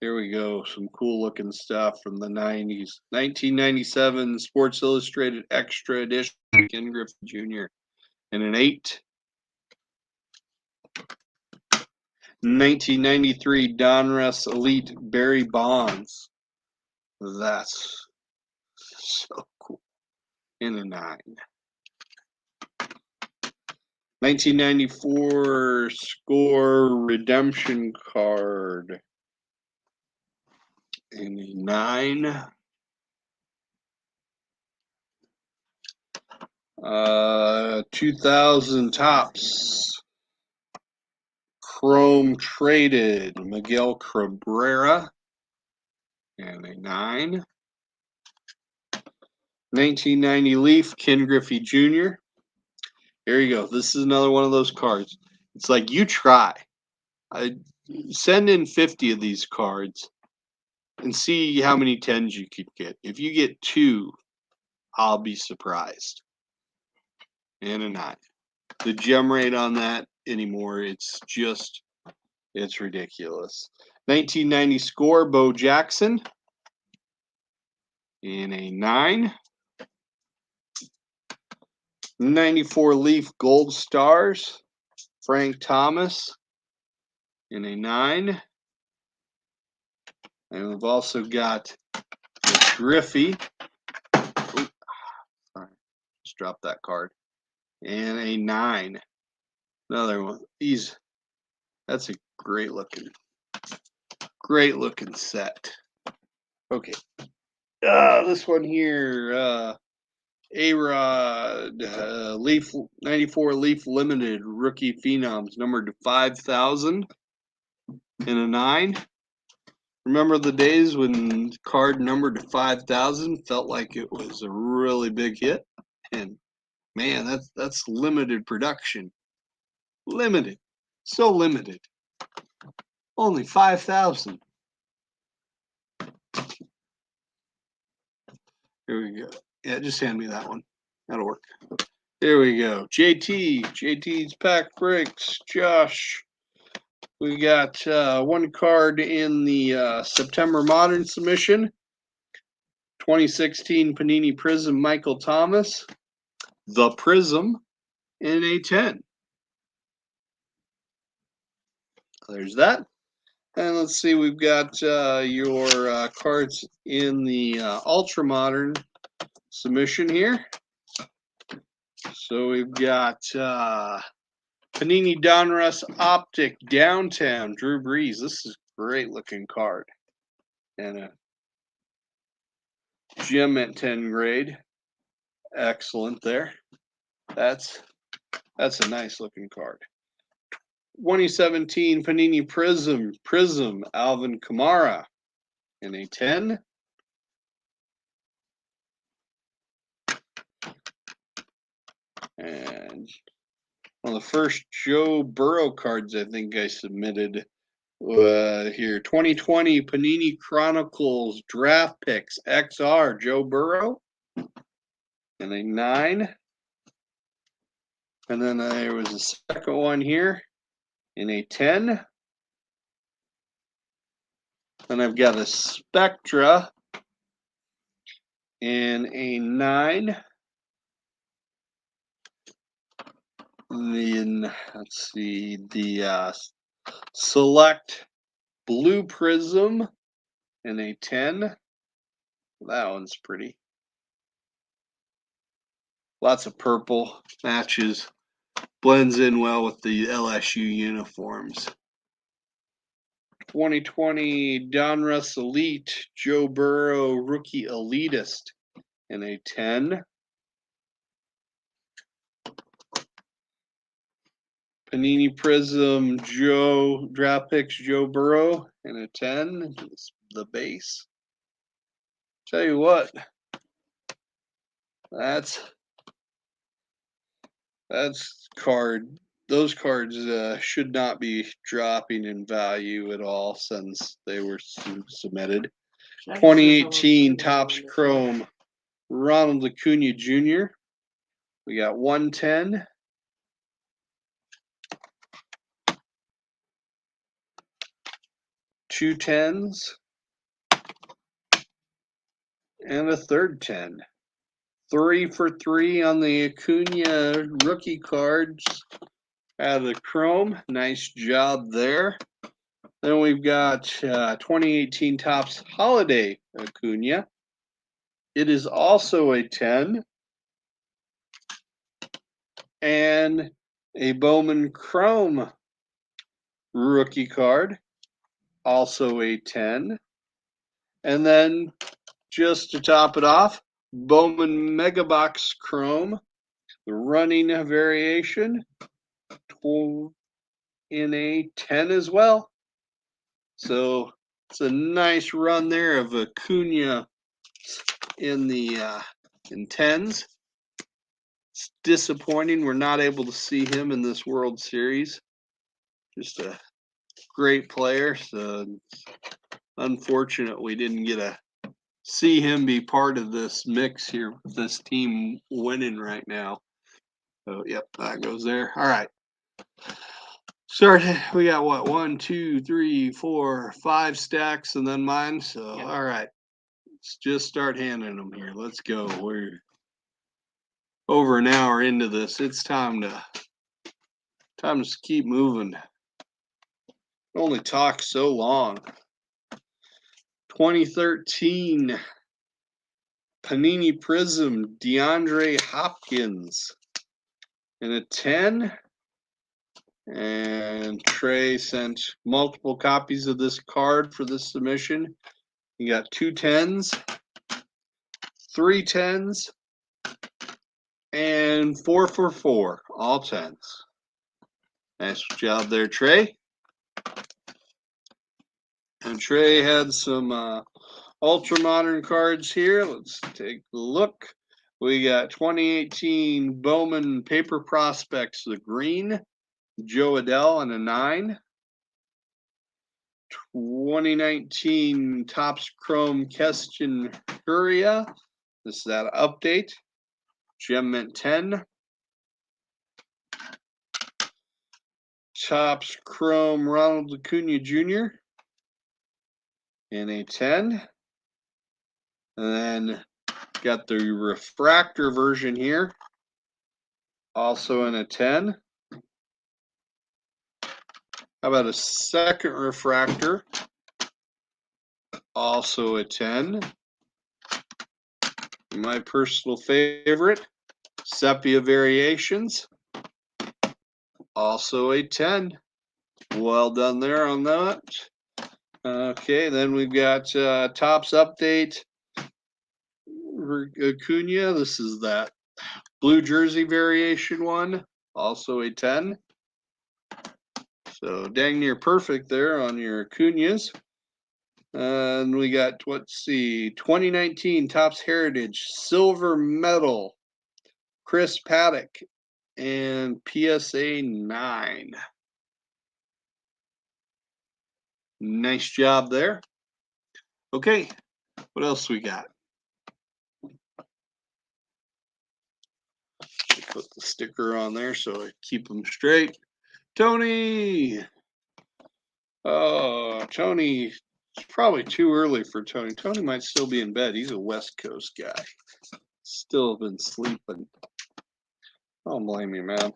here we go, some cool looking stuff from the 90s. 1997 Sports Illustrated Extra Edition Ken Griffey Jr. in an 8. 1993 Donruss Elite Barry Bonds. That's so cool. In a 9. 1994 Score Redemption Card in a 9. 2000 Tops Chrome Traded Miguel Cabrera in a 9. 1990 Leaf Ken Griffey Jr. Here you go. This is another one of those cards. It's like, you try. I send in 50 of these cards and see how many 10s you could get. If you get 2, I'll be surprised. And a 9. The gem rate on that anymore, it's ridiculous. 1990 Score Bo Jackson in a 9. 94 Leaf Gold Stars Frank Thomas in a 9. And we've also got Griffey. Ooh, sorry, just dropped that card. And a 9. Another one. That's a great looking set. Okay. This one here, A-Rod, Leaf 94 Leaf Limited Rookie Phenoms, numbered to 5,000 in a 9. Remember the days when card numbered to 5,000 felt like it was a really big hit? And man, that's limited production. Limited. So limited. Only 5,000. Here we go. Yeah, just hand me that one. That'll work. There we go. JT's pack breaks. Josh. We got one card in the September Modern submission. 2016 Panini Prism Michael Thomas. The Prism in a 10. There's that. And let's see, we've got your cards in the Ultra Modern submission here. So we've got Panini Donruss Optic Downtown Drew Brees. This is a great looking card. And a gem at 10 grade. Excellent there. That's a nice looking card. 2017 Panini Prism Alvin Kamara in a 10. And one of the first Joe Burrow cards I think I submitted here. 2020 Panini Chronicles Draft Picks XR Joe Burrow in a 9. And then there was a second one here in a 10. And I've got a Spectra in a 9. Then let's see, the Select Blue Prism in a 10. That one's pretty. Lots of purple, matches, blends in well with the LSU uniforms. 2020 Donruss Elite Joe Burrow Rookie Elitist in a 10. Panini Prism Joe Draft Picks Joe Burrow in a 10. Just the base. Tell you what, that's card. Those cards should not be dropping in value at all since they were submitted. 2018 Tops Chrome Ronald Acuna Jr. We got 110. Two 10s. And a third 10. 3 for 3 on the Acuna rookie cards out of the Chrome. Nice job there. Then we've got 2018 Topps Holiday Acuna. It is also a 10. And a Bowman Chrome rookie card. Also a 10. And then just to top it off, Bowman Megabox Chrome, the running variation in a 10 as well. So it's a nice run there of Acuna in the in 10s. It's disappointing we're not able to see him in this World Series. Just a great player. So it's unfortunate we didn't get to see him be part of this mix here with this team winning right now. So, yep, that goes there. All right. We got what? 1, 2, 3, 4, 5 stacks and then mine. So, yep. All right. Let's just start handing them here. Let's go. We're over an hour into this. It's time to keep moving. Only talk so long. 2013 Panini Prism DeAndre Hopkins in a 10. And Trey sent multiple copies of this card for this submission. You got 2 10s, 3 10s, and 4 for 4, all 10s. Nice job there, Trey. And Trey had some ultra modern cards here. Let's take a look. We got 2018 Bowman Paper Prospects, the green, Joe Adell in a 9. 2019 Tops Chrome Keston Furia. This is that update. Gem Mint 10. Tops Chrome Ronald Acuna Jr. in a 10. And then got the refractor version here. Also in a 10. How about a second refractor? Also a 10. My personal favorite, Sepia Variations. Also a 10. Well done there on that. Okay, then we've got Topps Update. Acuna, this is that blue jersey variation one. Also a 10. So dang near perfect there on your Acunas. And we got, let's see, 2019 Topps Heritage Silver Medal, Chris Paddock, and PSA 9. Nice job there. Okay, what else we got? Put the sticker on there so I keep them straight. Tony! Oh, Tony, it's probably too early for Tony. Tony might still be in bed. He's a West Coast guy. Still been sleeping. I don't blame you, man.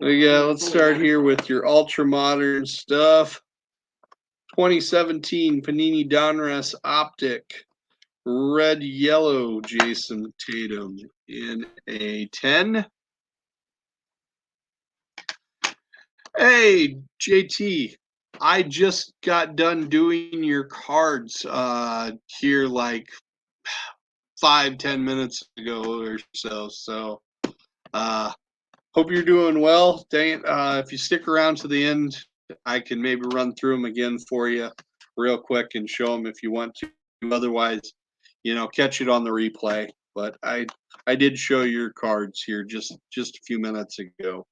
Let's start here with your ultra modern stuff. 2017 Panini Donruss Optic red yellow Jason Tatum in a 10. Hey JT, I just got done doing your cards here like 5-10 minutes ago or so. So hope you're doing well. Dang it, if you stick around to the end, I can maybe run through them again for you real quick and show them if you want to. Otherwise, you know, catch it on the replay. But I did show your cards here just a few minutes ago.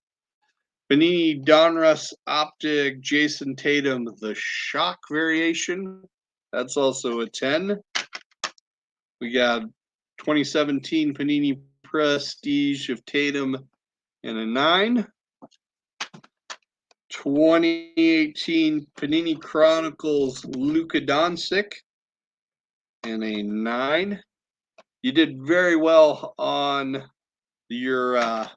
Panini Donruss Optic Jason Tatum, the shock variation. That's also a 10. We got 2017 Panini Prestige of Tatum and a 9. 2018 Panini Chronicles Luka Doncic and a 9. You did very well on your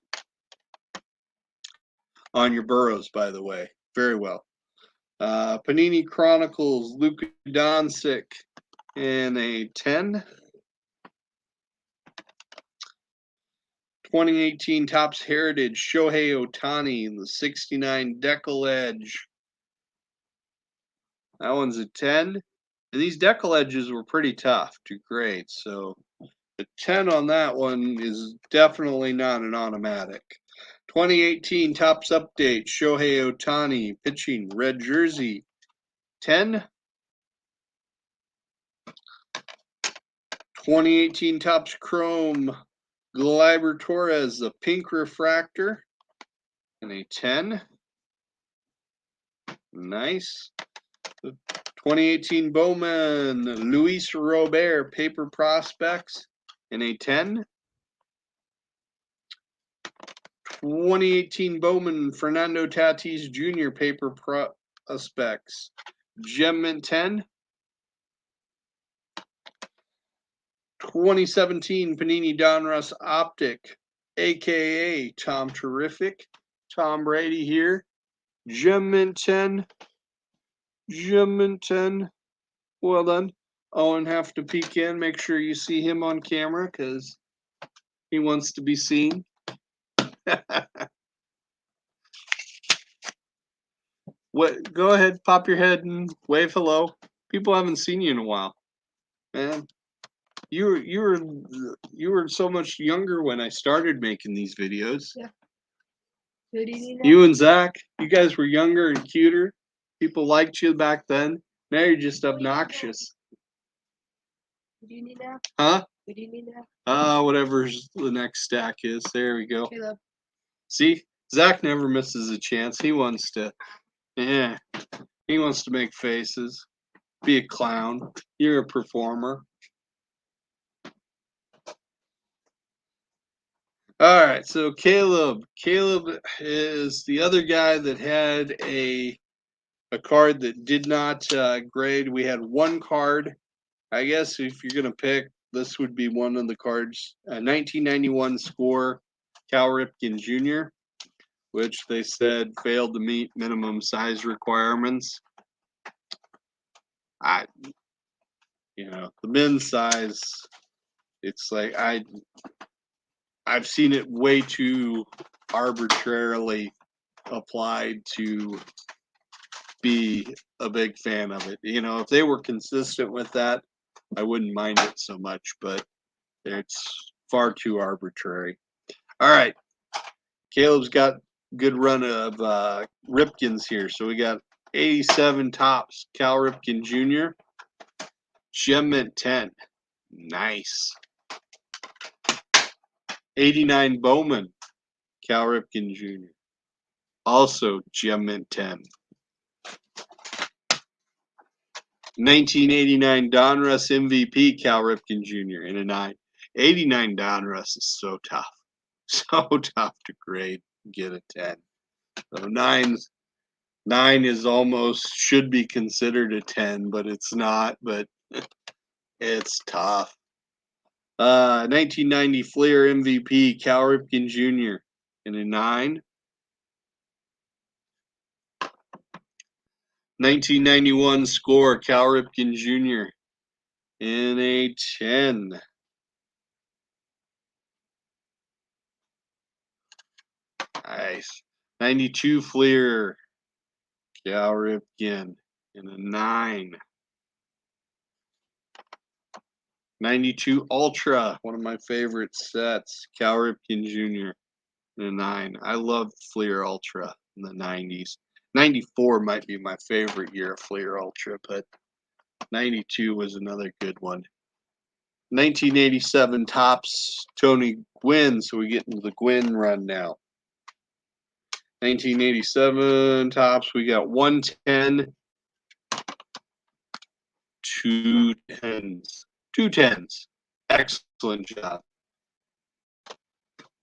Burrows, by the way. Very well. Panini Chronicles Luka Doncic and a 10. 2018 Topps Heritage Shohei Ohtani, the 69 Decal Edge. That one's a 10. And these Decal Edges were pretty tough to grade, so a 10 on that one is definitely not an automatic. 2018 Topps Update Shohei Ohtani pitching red jersey, 10. 2018 Topps Chrome Gleyber Torres, the pink refractor, and a 10. Nice. 2018 Bowman Luis Robert paper prospects, and a 10. 2018 Bowman Fernando Tatis Jr. paper prospects, Gem Mint 10. 2017 Panini Donruss Optic, aka Tom Terrific, Tom Brady here, Gem Mint 10. Gem Mint 10. Well done. Owen have to peek in, make sure you see him on camera because he wants to be seen. What? Go ahead, pop your head and wave hello. People haven't seen you in a while, man. You were so much younger when I started making these videos. Yeah. Who do you know? You and Zach, you guys were younger and cuter. People liked you back then. Now you're just obnoxious. Who do you need now? Huh? Who do you need now? Whatever's the next stack is. There we go. Caleb. See, Zach never misses a chance. He wants to Yeah, he wants to make faces, be a clown. You're a performer. All right, so Caleb is the other guy that had a card that did not grade. We had one card. I guess if you're gonna pick, this would be one of the cards. 1991 score, Cal Ripken Jr., which they said failed to meet minimum size requirements. The men's size, it's like I've seen it way too arbitrarily applied to be a big fan of it. If they were consistent with that, I wouldn't mind it so much, but it's far too arbitrary. All right. Caleb's got a good run of Ripkens here. So we got 87 Tops, Cal Ripken Jr. Gem Mint 10. Nice. 89 Bowman, Cal Ripken Jr. Also Gem Mint 10. 1989 Donruss MVP, Cal Ripken Jr. in a 9. 89 Donruss is so tough. So tough to grade, get a 10. So 9 is almost, should be considered a 10, but it's not, but it's tough. 1990 Fleer MVP, Cal Ripken Jr. in a 9. 1991 score, Cal Ripken Jr. in a 10. Nice. 92 Fleer, Cal Ripken in a 9. 92 Ultra, one of my favorite sets, Cal Ripken Jr. in a 9. I love Fleer Ultra in the 90s. 94 might be my favorite year of Fleer Ultra, but 92 was another good one. 1987 Tops, Tony Gwynn, so we get into the Gwynn run now. 1987 Tops, we got 110, 2 10s. 2 10s. Excellent job.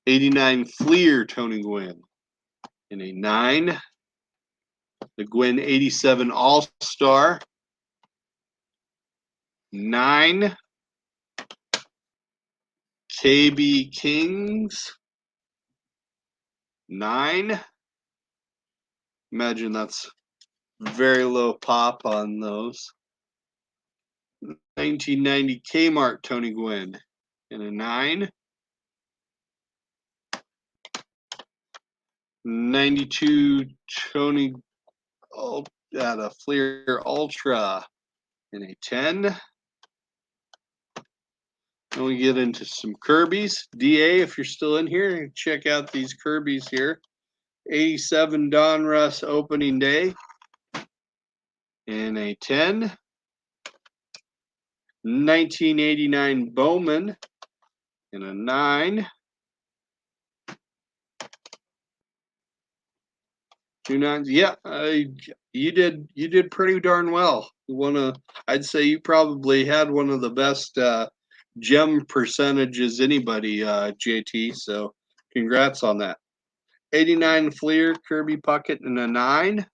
89 Fleer, Tony Gwynn in a 9. The Gwynn 87 All-Star, 9. KB Kings, 9. Imagine that's very low pop on those. 1990 Kmart Tony Gwynn in a 9. 92 Tony at a Fleer Ultra in a 10. Then we get into some Kirby's. DA, if you're still in here, check out these Kirby's here. 87 Donruss opening day in a 10. 1989 Bowman in a 9. 2 9s. Yeah, you did pretty darn well. I'd say you probably had one of the best gem percentages anybody, JT. So congrats on that. 89 Fleer Kirby Puckett in a 9.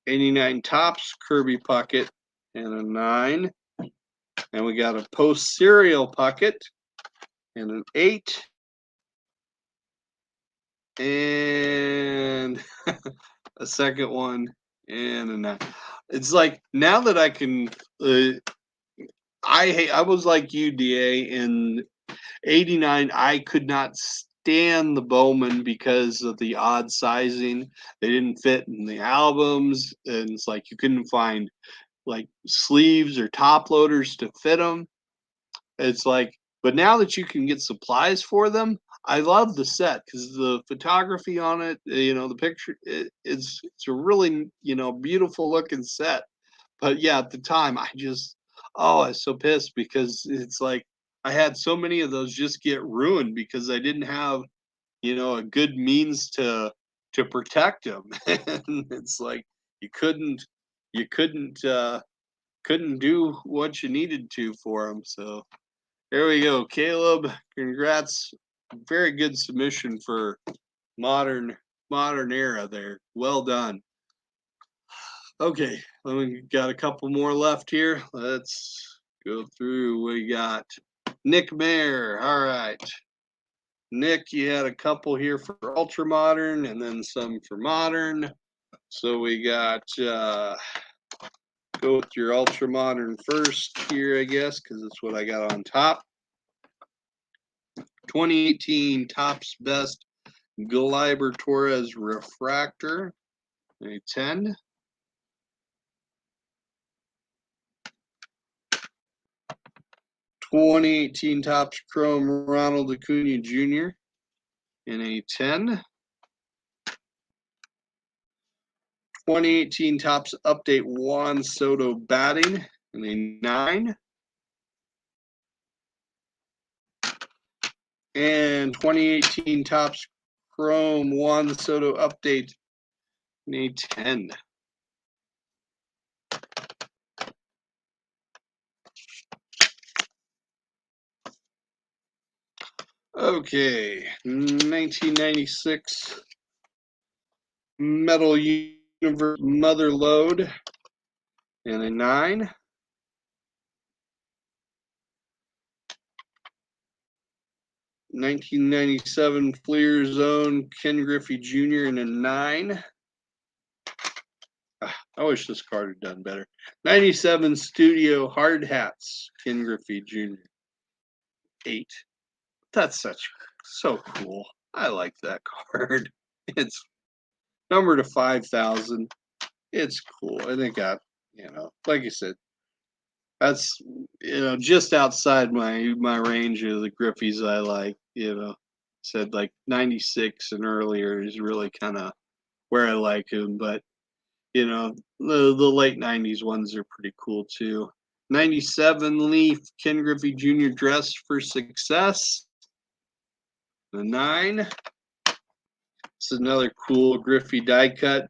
89 Tops Kirby Puckett in a 9. And we got a post serial Puckett in an 8. And a second one and a 9. It's like now that I can I was like you, DA, in 89. I could not stand the Bowman because of the odd sizing. They didn't fit in the albums, and it's like you couldn't find like sleeves or top loaders to fit them. It's like, but now that you can get supplies for them, I love the set because the photography on it, the picture, it's a really, beautiful looking set. But yeah, at the time, I was so pissed because it's like I had so many of those just get ruined because I didn't have, a good means to to protect him. And it's like you couldn't do what you needed to for him. So there we go, Caleb. Congrats. Very good submission for modern era there. Well done. Okay, we got a couple more left here. Let's go through. We got Nick Mayer. All right. Nick, you had a couple here for ultra modern and then some for modern. So we got go with your ultra modern first here, I guess, because it's what I got on top. 2018 Tops Best Gleyber Torres Refractor, a 10. '18 Tops Chrome Ronald Acuna Jr. in a 10. 2018 Tops Update Juan Soto Batting in a 9. And 2018 Tops Chrome Juan Soto Update in a 10. Okay, 1996 Metal Universe Mother Lode and a 9. 1997 Fleer Zone Ken Griffey Jr. in a 9. I wish this card had done better. 97 Studio Hard Hats Ken Griffey Jr. 8. That's so cool. I like that card. It's numbered to 5,000. It's cool. I think like I said, that's just outside my range of the Griffies I like. Said like 96 and earlier is really kind of where I like him, but the late 90s ones are pretty cool too. 97 Leaf Ken Griffey Jr. Dress for Success. The 9. This is another cool Griffey die cut.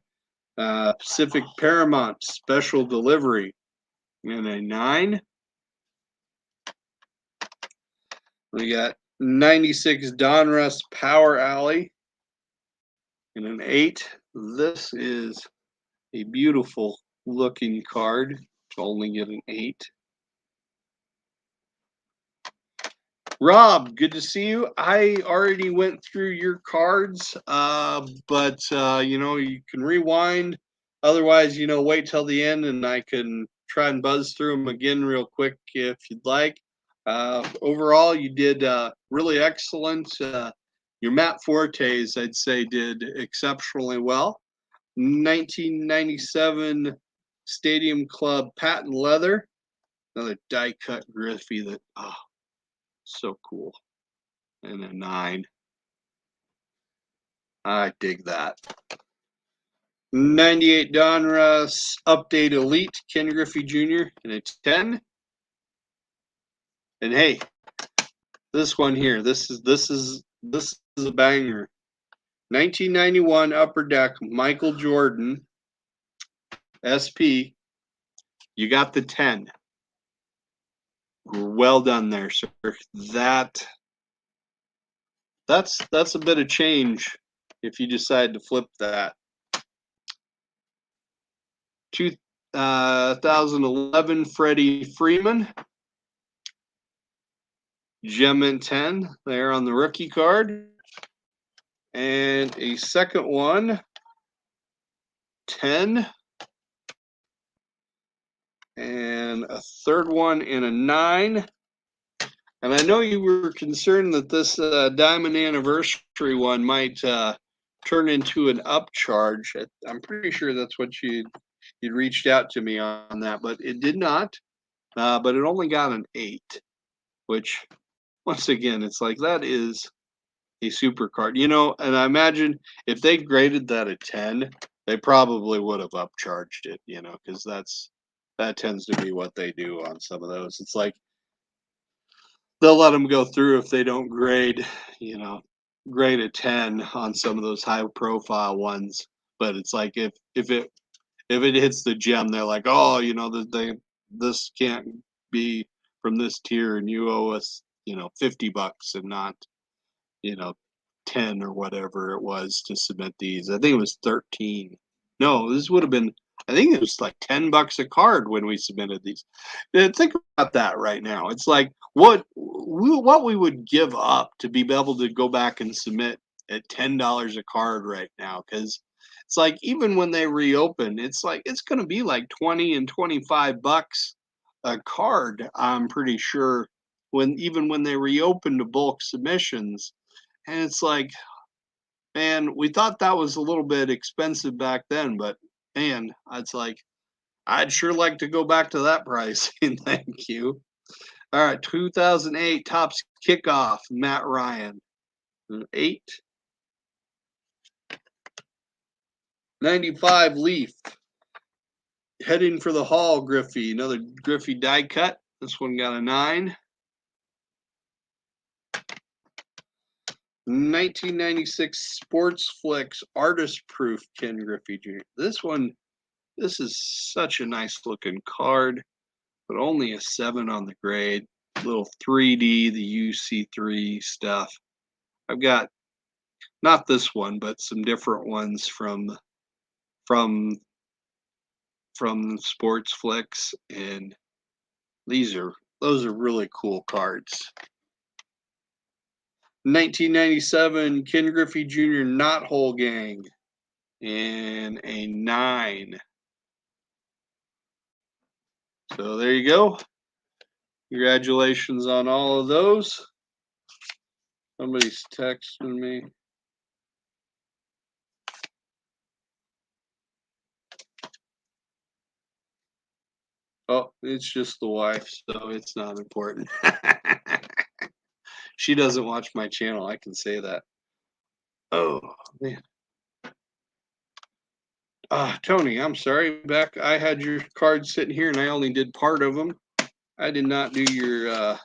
Pacific Paramount Special Delivery in a 9. We got 96 Donruss Power Alley in an 8. This is a beautiful looking card to only get an 8. Rob, good to see you. I already went through your cards, but you can rewind. Otherwise, wait till the end and I can try and buzz through them again real quick if you'd like. Overall, you did really excellent. Your Matt Fortes, I'd say, did exceptionally well. 1997 Stadium Club Patent Leather, another die cut Griffey that so cool. And a 9. I dig that. 98 Donruss Update Elite Ken Griffey Jr. and a 10. And hey, this one here, this is a banger. 1991 Upper Deck Michael Jordan SP. You got the 10. Well done there, sir. That's a bit of change if you decide to flip that. 2011 Freddie Freeman. Gem and 10 there on the rookie card. And a second one, 10. And a third one in a 9. And I know you were concerned that this Diamond Anniversary one might turn into an upcharge. I'm pretty sure that's what you'd reached out to me on that, but it did not. But it only got an 8, which, once again, it's like that is a super card. And I imagine if they graded that a 10, they probably would have upcharged it, because that tends to be what they do on some of those. It's like they'll let them go through if they don't grade, grade a 10 on some of those high profile ones. But it's like if it hits the gem, they're like, oh, you know, this can't be from this tier, and you owe us, you know, $50 and not, you know, 10 or whatever it was to submit these. I think it was 13. No, this would have been. I think it was like $10 a card when we submitted these. Think about that right now. It's like what we would give up to be able to go back and submit at $10 a card right now, because it's like even when they reopen, it's like it's going to be like 20 and $25 a card. I'm pretty sure even when they reopen to bulk submissions, and it's like, man, we thought that was a little bit expensive back then, but man, it's like I'd sure like to go back to that price. Thank you. All right, 2008 Tops Kickoff, Matt Ryan, 8. 95 Leaf, heading for the Hall, Griffey, another Griffey die cut. This one got a 9. 1996 Sports Flicks Artist Proof, Ken Griffey Jr. This is such a nice looking card, but only a 7 on the grade. Little 3D, the UC3 stuff. I've got not this one, but some different ones from Sports Flicks, and those are really cool cards. 1997 Ken Griffey Jr. Knot Hole Gang, and a 9. So there you go. Congratulations on all of those. Somebody's texting me. Oh, it's just the wife, so it's not important. She doesn't watch my channel, I can say that. Oh, man. Tony, I'm sorry. I had your cards sitting here, and I only did part of them. I did not do your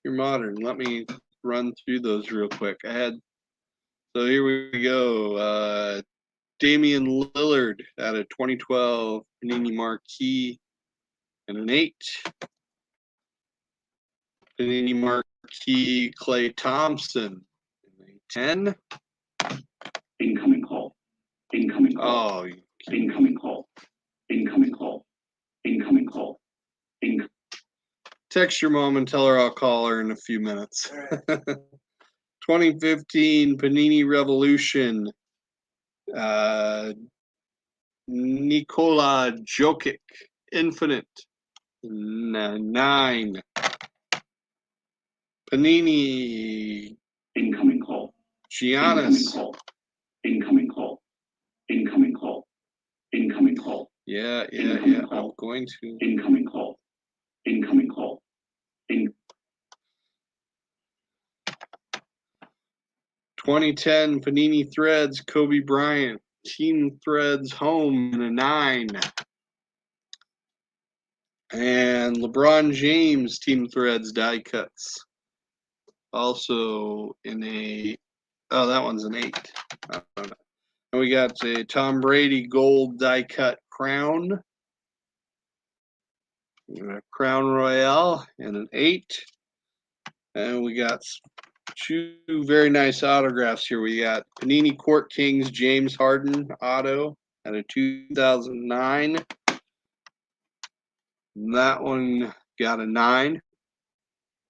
modern. Let me run through those real quick. So here we go. Damian Lillard out of 2012 Panini Marquee, and an 8. Panini Marquee Klay Thompson, and a 10. Incoming call. Incoming call. Oh, Incoming call. Incoming call. Incoming call. text your mom and tell her I'll call her in a few minutes. 2015 Panini Revolution, Nikola Jokic, Infinite, 9. Panini Incoming call. Giannis. Incoming call. Incoming call. Incoming call. Yeah. I'm going to. Incoming call. Incoming call. 2010 Panini Threads, Kobe Bryant, Team Threads Home, in a 9. And LeBron James Team Threads die cuts, also in a. Oh, that one's an 8. I don't know. And we got a Tom Brady gold die cut crown, Crown Royale, and an 8. And we got 2 very nice autographs here. We got Panini Court Kings James Harden auto at a 2009. And that one got a 9.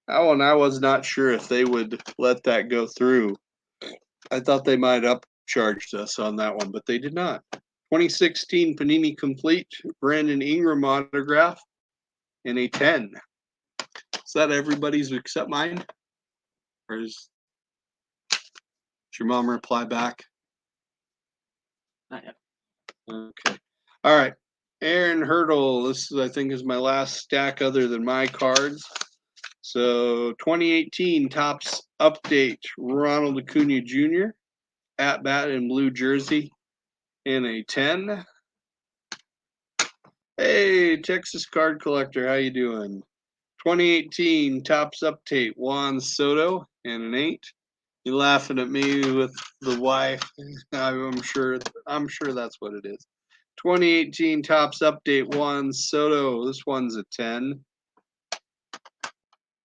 That one I was not sure if they would let that go through. I thought they might upcharged us on that one, but they did not. 2016 Panini Complete Brandon Ingram autograph, and a 10. Is that everybody's except mine? Or does your mom reply back? Not yet. Okay. All right. Aaron Hurdle. This is, I think, is my last stack other than my cards. So 2018 Tops Update Ronald Acuna Jr. at bat in blue jersey, in a 10. Hey, Texas Card Collector, how you doing? 2018 Tops Update Juan Soto, and an 8. You laughing at me with the wife? I'm sure that's what it is. 2018 Tops Update 1 Soto. This one's a 10.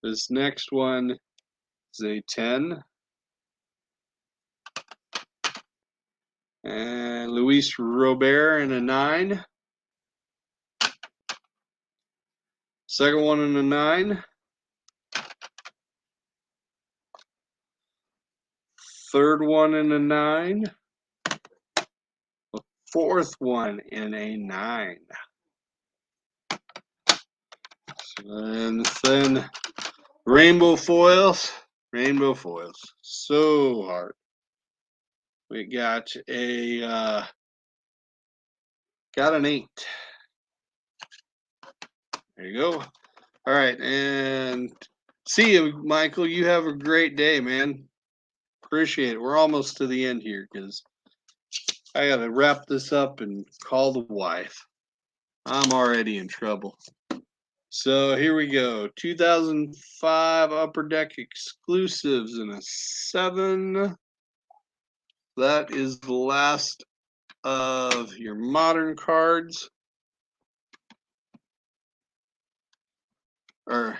This next one is a 10. And Luis Robert in a 9. Second one in a 9. Third one in a 9. Fourth one in a 9. And then rainbow foils. Rainbow foils. So hard. We got a got an 8. There you go. All right, and see you, Michael. You have a great day, man. Appreciate it. We're almost to the end here because I got to wrap this up and call the wife. I'm already in trouble. So here we go. 2005 Upper Deck exclusives in a 7. That is the last of your modern cards. Or,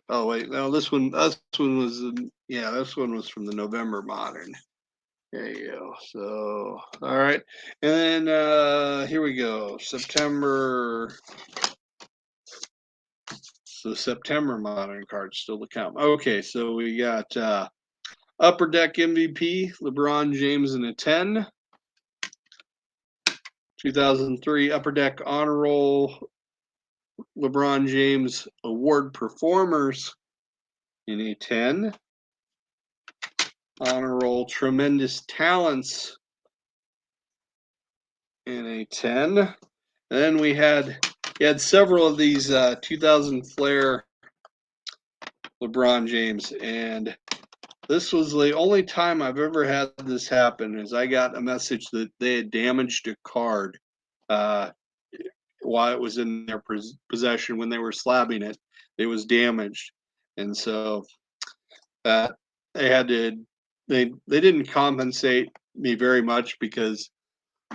oh wait, no, this one was, yeah, this one was from the November modern. There you go. So, all right, and then here we go. September. So September modern cards still to come. Okay, so we got Upper Deck MVP LeBron James in a 10. 2003 Upper Deck Honor Roll LeBron James Award Performers in a 10. Honor Roll Tremendous Talents in a 10. And then we had several of these 2000 Flair LeBron James, and this was the only time I've ever had this happen. Is I got a message that they had damaged a card while it was in their possession. When they were slabbing it, it was damaged, and so they had to. They didn't compensate me very much because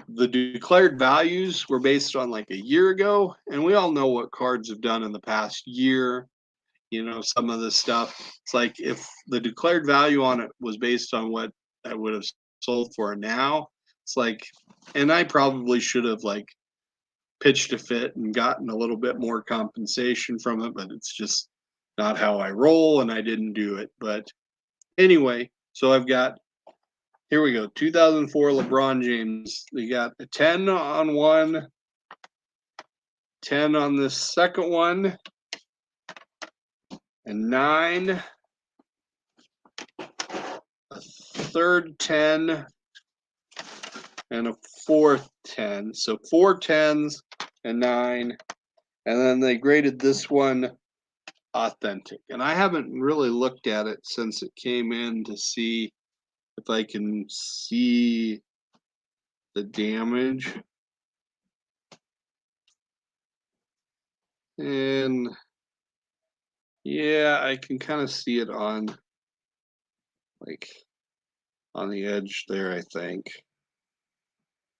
the declared values were based on like a year ago, and we all know what cards have done in the past year. You know, some of this stuff. It's like if the declared value on it was based on what I would have sold for now, it's like, and I probably should have like pitched a fit and gotten a little bit more compensation from it, but it's just not how I roll, and I didn't do it. But anyway, so I've got, here we go, 2004 LeBron James. We got a 10 on one, 10 on this second one, a 9, a third 10, and a fourth 10. So 4 10s and 9. And then they graded this one authentic. And I haven't really looked at it since it came in to see if I can see the damage. And yeah, I can kind of see it on like on the edge there, I think,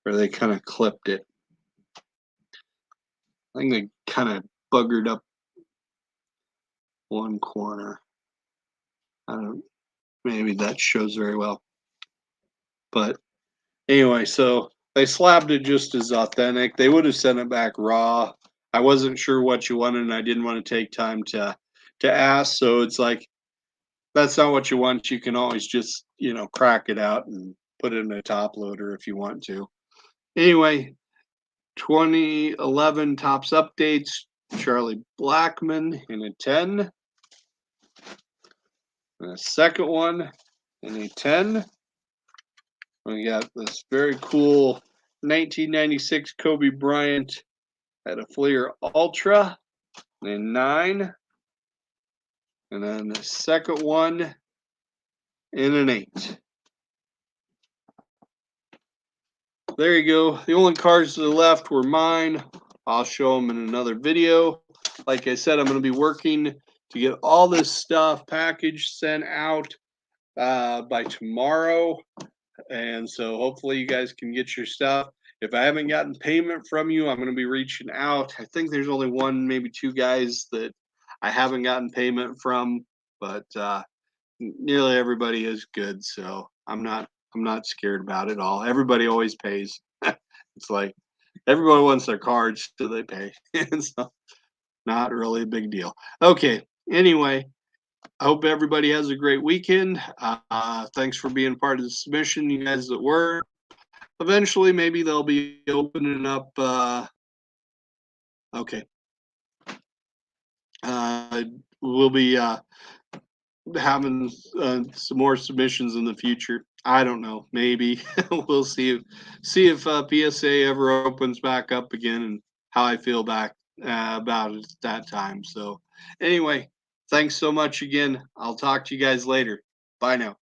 where they kind of clipped it. I think they kind of buggered up one corner. I don't, maybe that shows very well. But anyway, so they slabbed it just as authentic. They would have sent it back raw. I wasn't sure what you wanted, and I didn't want to take time to ask. So it's like, that's not what you want. You can always just, you know, crack it out and put it in a top loader if you want to. Anyway, 2011 Tops Updates, Charlie Blackmon in a 10. And the second one in a 10. We got this very cool 1996 Kobe Bryant at a Fleer Ultra in a 9. And then the second one in an 8. There you go. The only cards to the left were mine. I'll show them in another video. Like I said, I'm going to be working to get all this stuff packaged, sent out. by tomorrow. And so hopefully you guys can get your stuff. If I haven't gotten payment from you, I'm going to be reaching out. I think there's only one, maybe two guys that I haven't gotten payment from, but nearly everybody is good. So I'm not scared about it all. Everybody always pays. It's like everybody wants their cards, so they pay. So not really a big deal. Okay. Anyway, I hope everybody has a great weekend. Thanks for being part of the submission, you guys that were. Eventually, maybe they'll be opening up. Okay. We'll be having some more submissions in the future. I don't know. Maybe we'll see if PSA ever opens back up again and how I feel back about it at that time. So anyway, thanks so much again. I'll talk to you guys later. Bye now.